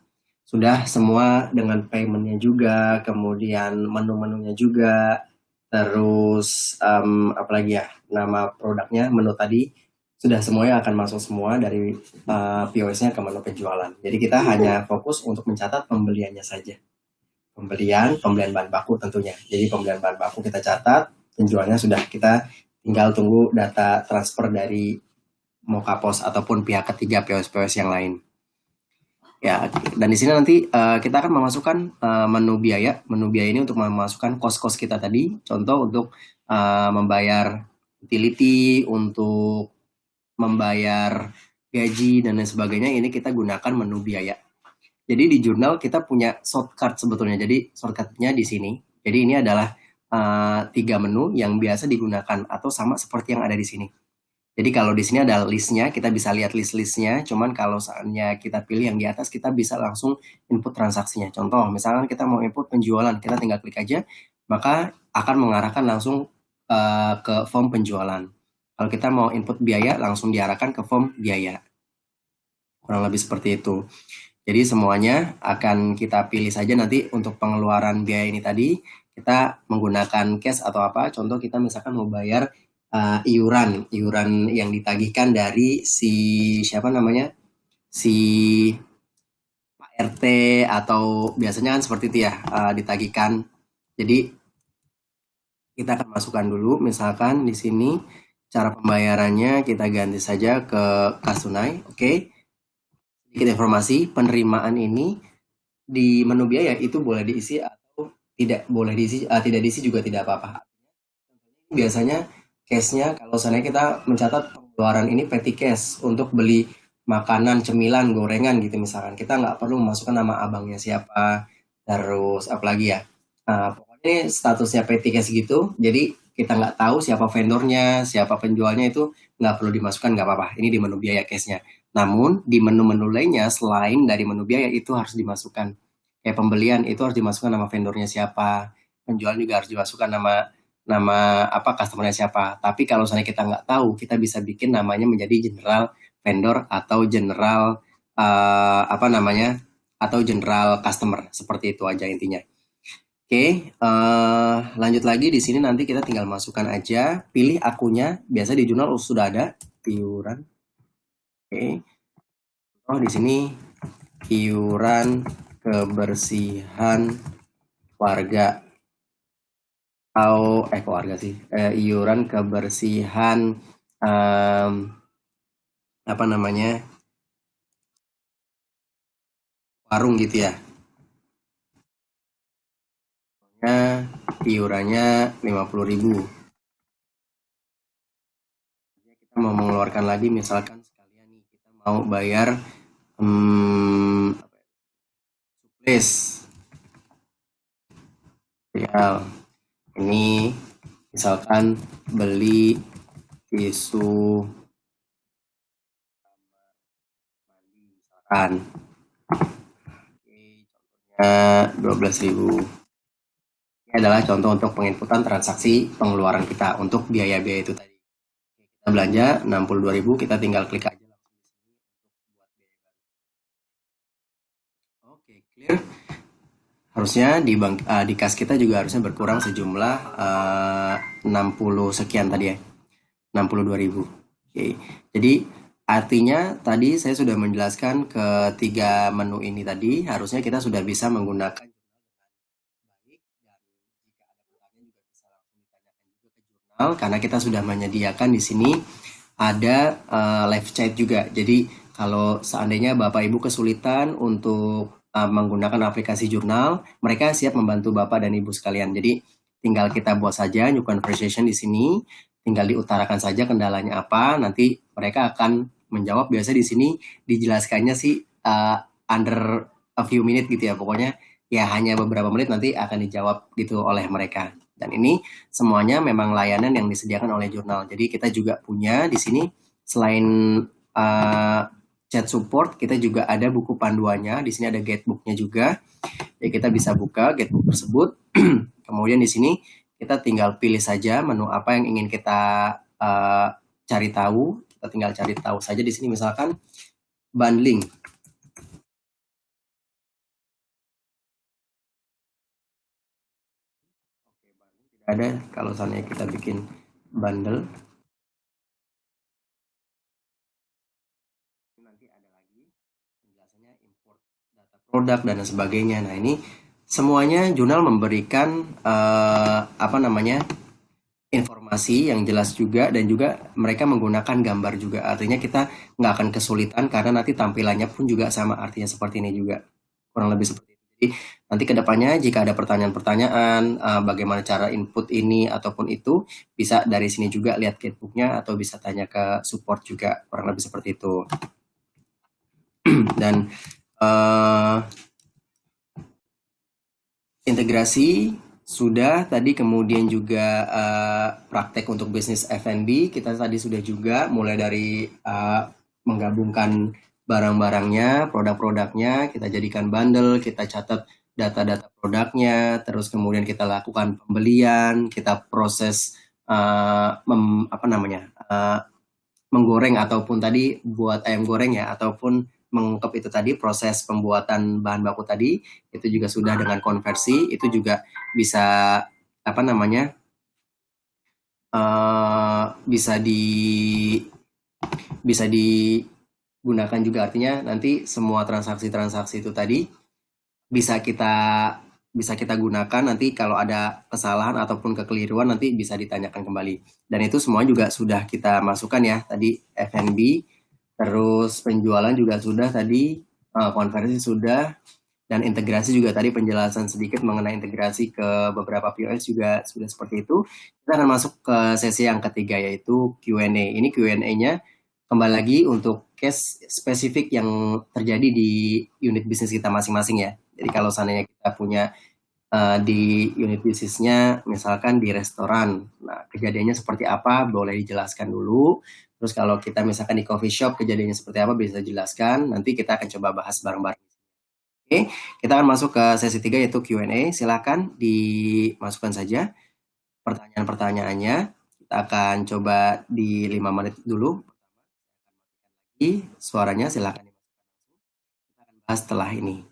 Sudah semua dengan paymentnya juga, kemudian menu-menunya juga, terus apalagi ya, nama produknya, menu tadi, sudah semuanya akan masuk semua dari POS-nya ke menu penjualan. Jadi kita hanya fokus untuk mencatat pembeliannya saja. Pembelian bahan baku tentunya. Jadi pembelian bahan baku kita catat, penjualnya sudah kita tinggal tunggu data transfer dari Mokapos ataupun pihak ketiga POS-POS yang lain. Ya, dan di sini nanti kita akan memasukkan menu biaya. Menu biaya ini untuk memasukkan kos-kos kita tadi. Contoh untuk membayar utility, untuk membayar gaji dan lain sebagainya. Ini kita gunakan menu biaya. Jadi di jurnal kita punya shortcut sebetulnya. Jadi shortcutnya di sini. Jadi ini adalah 3 menu yang biasa digunakan atau sama seperti yang ada di sini. Jadi kalau di sini ada listnya, kita bisa lihat list-listnya. Cuman kalau saatnya kita pilih yang di atas, kita bisa langsung input transaksinya. Contoh, misalkan kita mau input penjualan, kita tinggal klik aja, maka akan mengarahkan langsung ke form penjualan. Kalau kita mau input biaya, langsung diarahkan ke form biaya. Kurang lebih seperti itu. Jadi semuanya akan kita pilih saja nanti untuk pengeluaran biaya ini tadi, kita menggunakan cash atau apa. Contoh kita misalkan mau bayar iuran yang ditagihkan dari si siapa namanya, si Pak RT, atau biasanya kan seperti itu ya, ditagihkan. Jadi kita akan masukkan dulu, misalkan di sini cara pembayarannya kita ganti saja ke kas tunai. Oke. Sedikit informasi, penerimaan ini di menu biaya itu boleh diisi atau tidak boleh diisi, tidak diisi juga tidak apa-apa. Biasanya case-nya kalau seandainya kita mencatat pengeluaran ini petty cash untuk beli makanan, cemilan, gorengan gitu misalkan. Kita nggak perlu memasukkan nama abangnya siapa, terus apalagi ya. Nah, pokoknya ini statusnya petty cash gitu, jadi kita nggak tahu siapa vendornya, siapa penjualnya, itu nggak perlu dimasukkan, nggak apa-apa. Ini di menu biaya case-nya. Namun di menu-menu lainnya selain dari menu biaya itu harus dimasukkan. Kayak pembelian itu harus dimasukkan nama vendornya siapa, penjual juga harus dimasukkan nama nama apa customernya siapa. Tapi kalau misalnya kita nggak tahu, kita bisa bikin namanya menjadi general vendor atau general apa namanya, atau general customer, seperti itu aja intinya. Oke, lanjut lagi di sini nanti kita tinggal masukkan aja, pilih akunnya. Biasa di jurnal sudah ada iuran. Oke, oh di sini iuran kebersihan warga, atau keluarga sih, iuran kebersihan apa namanya, warung gitu ya. Iurannya 50.000. Kita mau mengeluarkan lagi, misalkan sekalian nih kita mau bayar supplies real. Ini misalkan beli tisu mandi misalkan. Oke, contohnya 12.000. Ini adalah contoh untuk penginputan transaksi pengeluaran kita untuk biaya-biaya itu tadi. Kita belanja 62.000, kita tinggal klik aja langsung di sini untuk buat biaya baru. Oke, clear. Harusnya di kas kita juga harusnya berkurang sejumlah 60 sekian tadi ya. 62.000. Oke. Jadi artinya tadi saya sudah menjelaskan ketiga menu ini tadi, harusnya kita sudah bisa menggunakan baik, dan jika ada pertanyaan juga bisa langsung ditanyakan juga ke jurnal karena kita sudah menyediakan di sini ada live chat juga. Jadi kalau seandainya Bapak Ibu kesulitan untuk menggunakan aplikasi jurnal, mereka siap membantu Bapak dan Ibu sekalian. Jadi tinggal kita buat saja new conversation di sini, tinggal diutarakan saja kendalanya apa, nanti mereka akan menjawab. Biasa di sini dijelaskannya sih under a few minutes gitu ya, pokoknya ya hanya beberapa menit nanti akan dijawab gitu oleh mereka. Dan ini semuanya memang layanan yang disediakan oleh jurnal. Jadi kita juga punya di sini selain uh, chat support, kita juga ada buku panduannya. Di sini ada guidebooknya juga. Jadi kita bisa buka guidebook tersebut. Kemudian di sini kita tinggal pilih saja menu apa yang ingin kita cari tahu. Kita tinggal cari tahu saja di sini misalkan bundling. Tidak ada kalau misalnya kita bikin bundle. Nanti ada lagi penjelasannya import data produk dan sebagainya. Nah ini semuanya jurnal memberikan apa namanya informasi yang jelas juga dan juga mereka menggunakan gambar juga. Artinya kita nggak akan kesulitan karena nanti tampilannya pun juga sama artinya seperti ini juga. Kurang lebih seperti itu. Jadi nanti kedepannya jika ada pertanyaan-pertanyaan bagaimana cara input ini ataupun itu bisa dari sini juga lihat guidebooknya atau bisa tanya ke support juga kurang lebih seperti itu. Dan integrasi sudah tadi, kemudian juga praktek untuk bisnis F&B kita tadi sudah juga mulai dari menggabungkan barang-barangnya, produk-produknya, kita jadikan bundle, kita catat data-data produknya, terus kemudian kita lakukan pembelian, kita proses apa namanya menggoreng ataupun tadi buat ayam goreng ya, ataupun mengungkep itu tadi proses pembuatan bahan baku tadi itu juga sudah dengan konversi itu juga bisa apa namanya bisa bisa digunakan juga artinya nanti semua transaksi-transaksi itu tadi bisa kita bisa kita gunakan nanti kalau ada kesalahan ataupun kekeliruan nanti bisa ditanyakan kembali dan itu semua juga sudah kita masukkan ya tadi F&B terus penjualan juga sudah tadi konversi sudah dan integrasi juga tadi penjelasan sedikit mengenai integrasi ke beberapa POS juga sudah seperti itu. Kita akan masuk ke sesi yang ketiga yaitu Q&A. Ini Q&A-nya kembali lagi untuk case spesifik yang terjadi di unit bisnis kita masing-masing ya. Jadi kalau seandainya kita punya di unit bisnisnya misalkan di restoran, nah kejadiannya seperti apa boleh dijelaskan dulu. Terus kalau kita misalkan di coffee shop kejadiannya seperti apa bisa dijelaskan. Nanti kita akan coba bahas bareng-bareng. Oke, kita akan masuk ke sesi 3 yaitu Q&A. Silakan dimasukkan saja pertanyaan-pertanyaannya. Kita akan coba di 5 menit dulu. Suaranya silakan. Kita akan bahas setelah ini.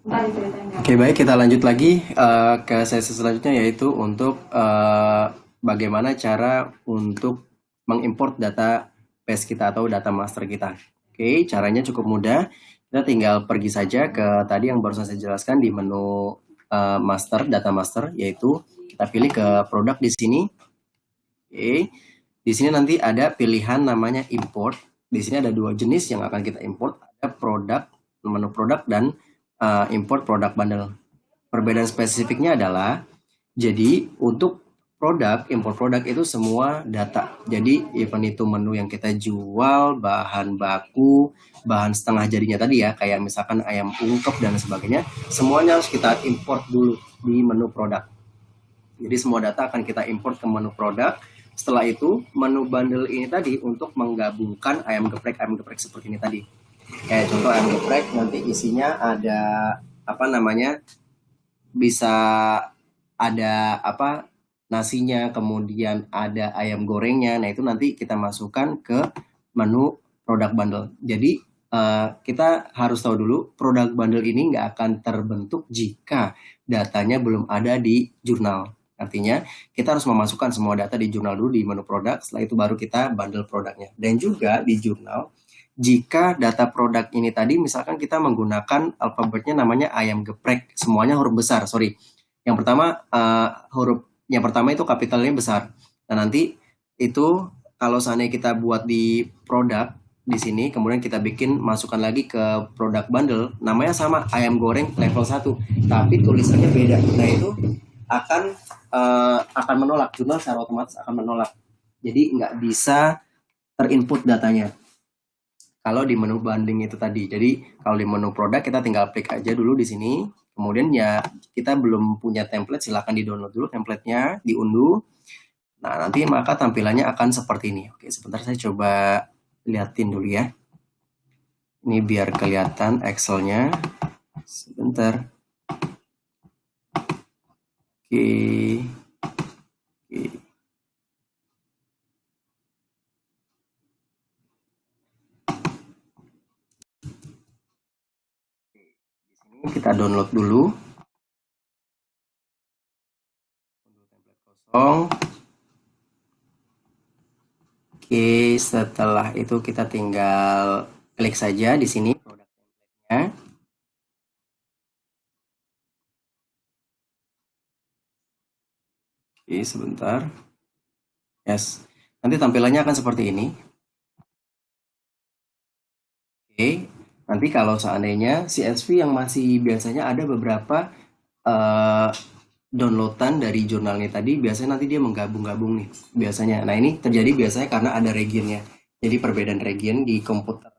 Oke, baik, kita lanjut lagi ke sesi selanjutnya, yaitu untuk bagaimana cara untuk mengimport data base kita atau data master kita. Oke, caranya cukup mudah. Kita tinggal pergi saja ke tadi yang baru saya jelaskan di menu master, data master, yaitu kita pilih ke produk di sini. Oke, di sini nanti ada pilihan namanya import. Di sini ada dua jenis yang akan kita import. Ada produk, menu produk, dan import product bundle. Perbedaan spesifiknya adalah, jadi untuk produk, import produk itu semua data. Jadi event itu menu yang kita jual, bahan baku, bahan setengah jadinya tadi ya, kayak misalkan ayam ungkep dan sebagainya, semuanya harus kita import dulu di menu produk. Jadi semua data akan kita import ke menu produk. Setelah itu, menu bundle ini tadi untuk menggabungkan ayam geprek seperti ini tadi. Kayak contoh ayam geprek nanti isinya ada apa namanya, bisa ada apa, nasinya, kemudian ada ayam gorengnya. Nah, itu nanti kita masukkan ke menu product bundle. Jadi kita harus tahu dulu, product bundle ini nggak akan terbentuk jika datanya belum ada di jurnal. Artinya kita harus memasukkan semua data di jurnal dulu di menu produk, setelah itu baru kita bundle produknya. Dan juga di jurnal, jika data produk ini tadi misalkan kita menggunakan alfabetnya namanya ayam geprek, semuanya huruf besar, sorry. Yang pertama yang pertama itu kapitalnya besar. Nah, nanti itu kalau seandainya kita buat di produk di sini, kemudian kita bikin masukkan lagi ke produk bundle, namanya sama ayam goreng level 1, tapi tulisannya beda. Nah, itu akan menolak, jurnal secara otomatis akan menolak. Jadi nggak bisa terinput datanya kalau di menu banding itu tadi. Jadi kalau di menu produk kita tinggal klik aja dulu di sini. Kemudian ya kita belum punya template, silahkan di-download dulu template-nya, diunduh. Nah, nanti maka tampilannya akan seperti ini. Oke, sebentar saya coba liatin dulu ya. Ini biar kelihatan Excel-nya. Sebentar. Oke. Oke. Kita download dulu. Kosong. Oke, setelah itu kita tinggal klik saja di sini produk template-nya. Oke, sebentar. Yes. Nanti tampilannya akan seperti ini. Oke, nanti kalau seandainya CSV yang masih biasanya ada beberapa downloadan dari jurnalnya tadi, biasanya nanti dia menggabung-gabung nih biasanya. Nah, ini terjadi biasanya karena ada regionnya. Jadi perbedaan region di komputer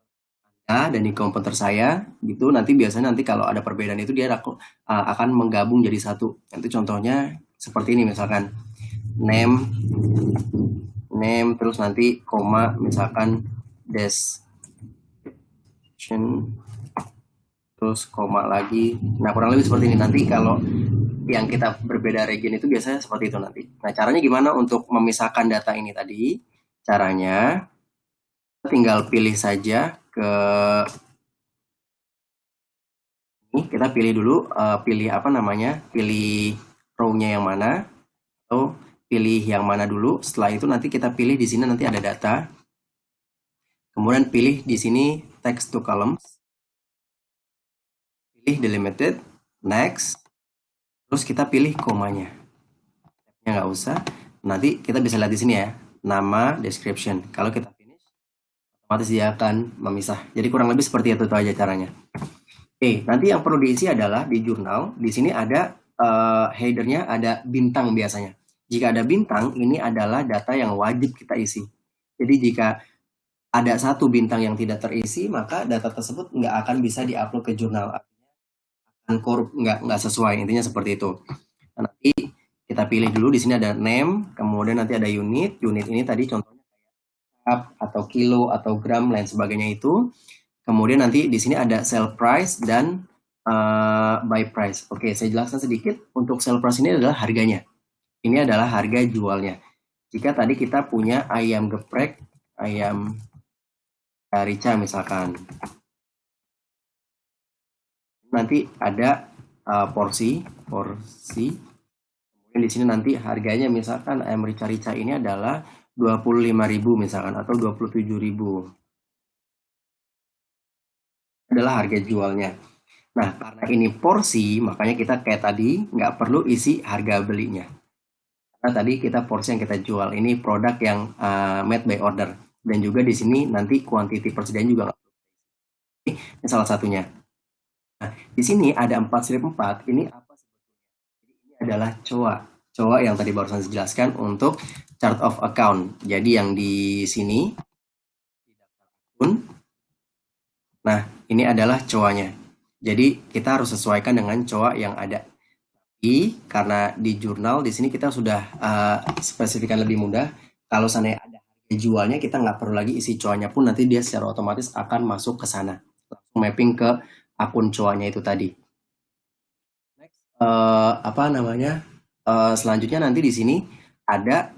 Anda dan di komputer saya gitu, nanti biasanya nanti kalau ada perbedaan itu dia akan menggabung jadi satu. Nanti contohnya seperti ini misalkan name terus nanti koma misalkan description terus koma lagi. Nah, kurang lebih seperti ini. Nanti kalau yang kita berbeda region itu biasanya seperti itu nanti. Nah, caranya gimana untuk memisahkan data ini tadi? Caranya tinggal pilih saja ke ini, kita pilih dulu, pilih apa namanya, pilih row-nya yang mana, atau pilih yang mana dulu. Setelah itu nanti kita pilih di sini nanti ada data. Kemudian pilih di sini text to columns. Pilih delimited, next. Terus kita pilih komanya. Ya nggak usah. Nanti kita bisa lihat di sini ya, nama, description. Kalau kita finish, otomatis dia akan memisah. Jadi kurang lebih seperti itu aja caranya. Oke, nanti yang perlu diisi adalah di jurnal. Di sini ada headernya, ada bintang biasanya. Jika ada bintang, ini adalah data yang wajib kita isi. Jadi jika ada satu bintang yang tidak terisi, maka data tersebut nggak akan bisa diupload ke jurnal. Akan korup, nggak sesuai. Intinya seperti itu. Nah, nanti kita pilih dulu di sini ada name, kemudian nanti ada unit. Unit ini tadi contohnya kayak atau kilo atau gram lain sebagainya itu. Kemudian nanti di sini ada sell price dan buy price. Oke, saya jelaskan sedikit. Untuk sell price ini adalah harganya. Ini adalah harga jualnya. Jika tadi kita punya ayam geprek, ayam rica misalkan. nanti ada porsi. Kemudian di sini nanti harganya misalkan ayam rica-rica ini adalah 25.000 misalkan atau 27.000 adalah harga jualnya. Nah, karena ini porsi, makanya kita kayak tadi nggak perlu isi harga belinya. Karena tadi kita porsi yang kita jual ini produk yang made by order, dan juga di sini nanti quantity persediaan juga nggak perlu. Ini salah satunya. Nah, di sini ada 4 strip 4. Ini apa sebetulnya? Ini adalah COA. COA yang tadi barusan saya jelaskan untuk chart of account. Jadi yang di sini pun, nah ini adalah COA-nya. Jadi kita harus sesuaikan dengan COA yang ada. Karena di jurnal di sini kita sudah spesifikkan lebih mudah. Kalau seandainya ada harga jualnya, kita nggak perlu lagi isi coanya pun, nanti dia secara otomatis akan masuk ke sana, langsung mapping ke akun coanya itu tadi. Next, apa namanya? Selanjutnya nanti di sini ada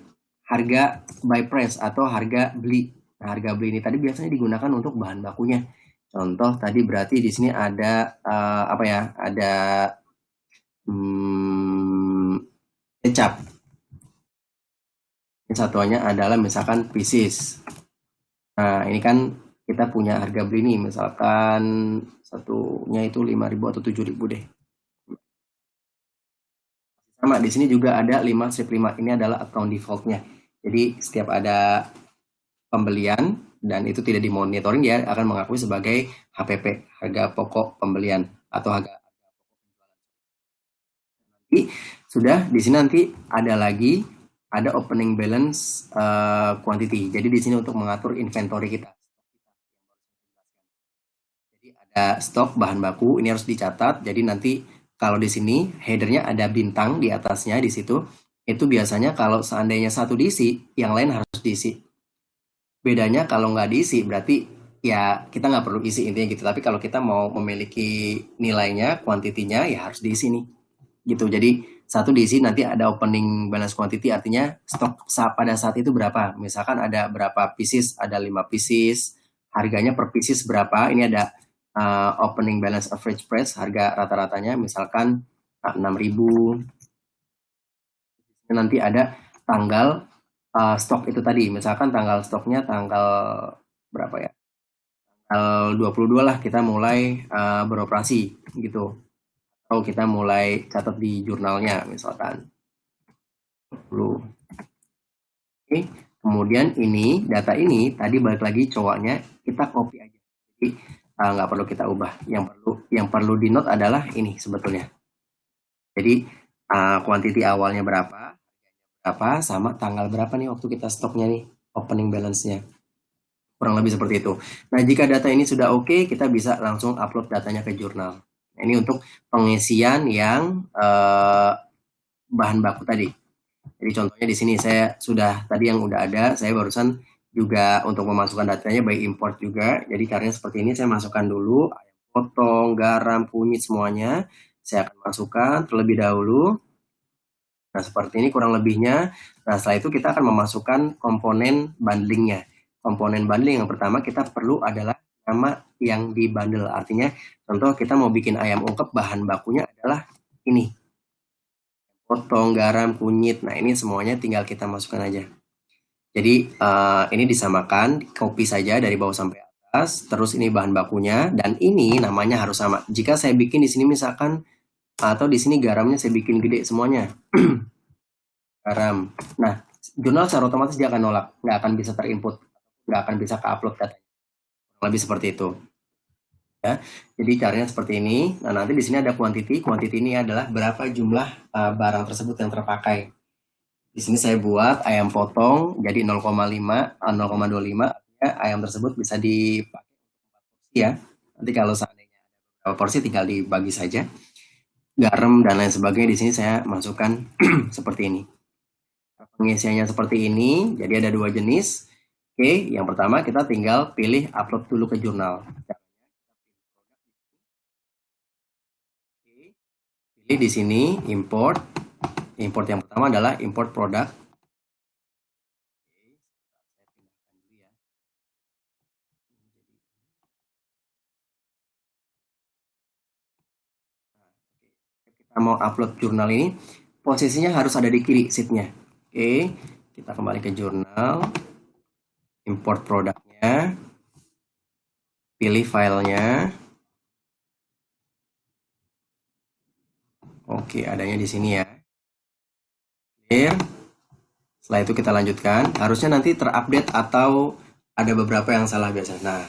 harga buy price atau harga beli. Nah, harga beli ini tadi biasanya digunakan untuk bahan bakunya. Contoh tadi berarti di sini ada apa ya? Ada kecap. Ini satuannya adalah misalkan pieces. Nah, ini kan kita punya harga beli nih, misalkan satunya itu 5.000 atau 7.000 deh. Sama di sini juga ada 5 strip 5. Ini adalah account defaultnya. Jadi setiap ada pembelian dan itu tidak dimonitoring, dia akan mengakui sebagai HPP, harga pokok pembelian atau harga. Jadi sudah di sini nanti ada lagi ada opening balance quantity. Jadi di sini untuk mengatur inventory kita. Jadi ada stok bahan baku, ini harus dicatat. Jadi nanti kalau di sini headernya ada bintang di atasnya di situ, itu biasanya kalau seandainya satu diisi, yang lain harus diisi. Bedanya kalau nggak diisi berarti ya kita nggak perlu isi intinya gitu. Tapi kalau kita mau memiliki nilainya, kuantitinya ya harus diisi nih. Gitu. Jadi satu diisi nanti ada opening balance quantity, artinya stok pada saat itu berapa. Misalkan ada berapa pieces, ada 5 pieces, harganya per pieces berapa. Ini ada opening balance average price, harga rata-ratanya misalkan 6.000. Nanti ada tanggal stok itu tadi. Misalkan tanggal stoknya tanggal berapa ya? Tanggal 22 lah kita mulai beroperasi gitu. Atau kita mulai catat di jurnalnya misalkan. Oke, kemudian ini data ini tadi balik lagi cowoknya kita copy aja. Jadi nggak perlu kita ubah. Yang perlu di note adalah ini sebetulnya. Jadi quantity awalnya berapa sama tanggal berapa nih waktu kita stoknya nih, opening balance-nya. Kurang lebih seperti itu. Nah, jika data ini sudah oke, kita bisa langsung upload datanya ke jurnal. Nah, ini untuk pengisian yang bahan baku tadi. Jadi contohnya di sini saya sudah tadi yang udah ada, saya barusan juga untuk memasukkan datanya by import juga. Jadi karena seperti ini saya masukkan dulu ayam potong, garam, kunyit semuanya. Saya akan masukkan terlebih dahulu. Nah, seperti ini kurang lebihnya. Nah, setelah itu kita akan memasukkan komponen bundlingnya. Komponen bundling yang pertama kita perlu adalah nama yang dibundle. Artinya, contoh kita mau bikin ayam ungkep, bahan bakunya adalah ini. Potong, garam, kunyit. Nah, ini semuanya tinggal kita masukkan aja. Jadi, ini disamakan, copy saja dari bawah sampai atas. Terus ini bahan bakunya, dan ini namanya harus sama. Jika saya bikin di sini misalkan, atau di sini garamnya saya bikin gede semuanya. Garam. Nah, jurnal secara otomatis dia akan nolak, nggak akan bisa terinput, nggak akan bisa ke-upload datanya. Lebih seperti itu. Ya. Jadi caranya seperti ini. Nah, nanti di sini ada quantity. Quantity ini adalah berapa jumlah barang tersebut yang terpakai. Di sini saya buat ayam potong jadi 0,5, 0,25, artinya ayam tersebut bisa dipakai ya. Nanti kalau seandainya ada beberapa porsi tinggal dibagi saja. Garam dan lain sebagainya di sini saya masukkan seperti ini. Pengisiannya seperti ini, jadi ada dua jenis. Oke, yang pertama kita tinggal pilih upload dulu ke jurnal. Pilih di sini import. Import yang pertama adalah import produk. mau upload jurnal ini, posisinya harus ada di kiri sheetnya. Oke, kita kembali ke jurnal, import produknya, pilih filenya. Oke, adanya di sini ya. Clear. Setelah itu kita lanjutkan. Harusnya nanti terupdate atau ada beberapa yang salah biasa. Nah,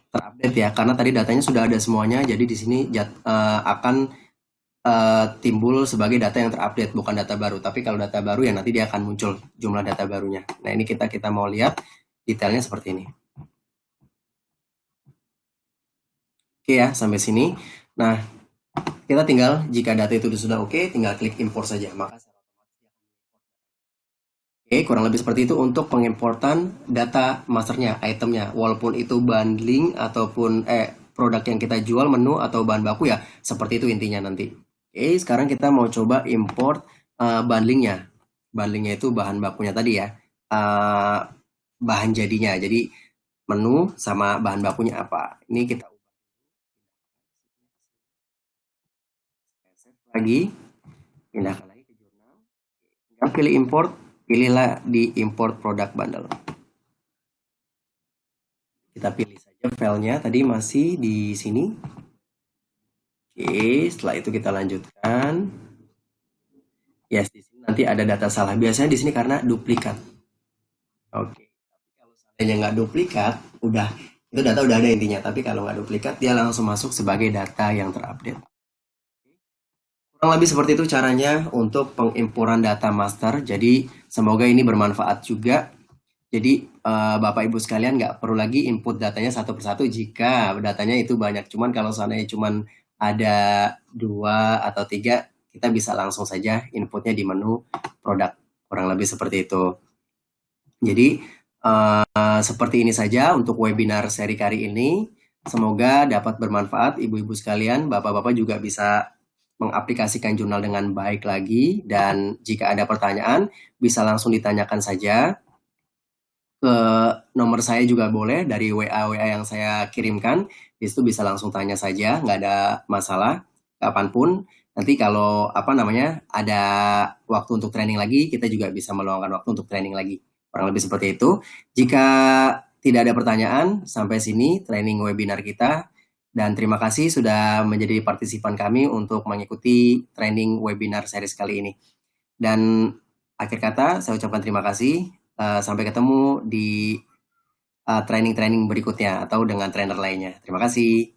terupdate ya, karena tadi datanya sudah ada semuanya. Jadi di sini akan timbul sebagai data yang terupdate, bukan data baru. Tapi kalau data baru ya nanti dia akan muncul jumlah data barunya. Nah, ini kita mau lihat detailnya seperti ini. Oke ya, sampai sini. Nah, kita tinggal, jika data itu sudah oke, tinggal klik import saja. Maka oke, kurang lebih seperti itu untuk pengimportan data masternya, itemnya. Walaupun itu bundling ataupun produk yang kita jual, menu atau bahan baku ya, seperti itu intinya nanti. Oke, sekarang kita mau coba import bundlingnya. Bundlingnya itu bahan bakunya tadi ya, bahan jadinya. Jadi menu sama bahan bakunya apa. Ini kita save lagi, pindahkan lagi ke jurnal. Tinggal pilih import, pilihlah di import product bundle. Kita pilih saja filenya, tadi masih di sini. Oke, setelah itu kita lanjutkan. Yes, di sini nanti ada data salah. Biasanya di sini karena duplikat. Oke, tapi kalau seandainya nggak duplikat, udah itu data udah ada intinya. Tapi kalau nggak duplikat, dia langsung masuk sebagai data yang terupdate. Kurang lebih seperti itu caranya untuk pengimportan data master. Jadi semoga ini bermanfaat juga. Jadi Bapak Ibu sekalian nggak perlu lagi input datanya satu persatu jika datanya itu banyak. Cuman kalau seandainya cuman ada 2 atau 3, kita bisa langsung saja inputnya di menu produk. Kurang lebih seperti itu. Jadi seperti ini saja untuk webinar seri kali ini. Semoga dapat bermanfaat ibu-ibu sekalian. Bapak-bapak juga bisa mengaplikasikan jurnal dengan baik lagi. Dan jika ada pertanyaan, bisa langsung ditanyakan saja ke nomor saya juga boleh, dari WA yang saya kirimkan. Di situ bisa langsung tanya saja, nggak ada masalah kapanpun. Nanti kalau ada waktu untuk training lagi, kita juga bisa meluangkan waktu untuk training lagi. Kurang lebih seperti itu. Jika tidak ada pertanyaan, sampai sini training webinar kita. Dan terima kasih sudah menjadi partisipan kami untuk mengikuti training webinar series kali ini. Dan akhir kata, saya ucapkan terima kasih. Sampai ketemu di training-training berikutnya atau dengan trainer lainnya. Terima kasih.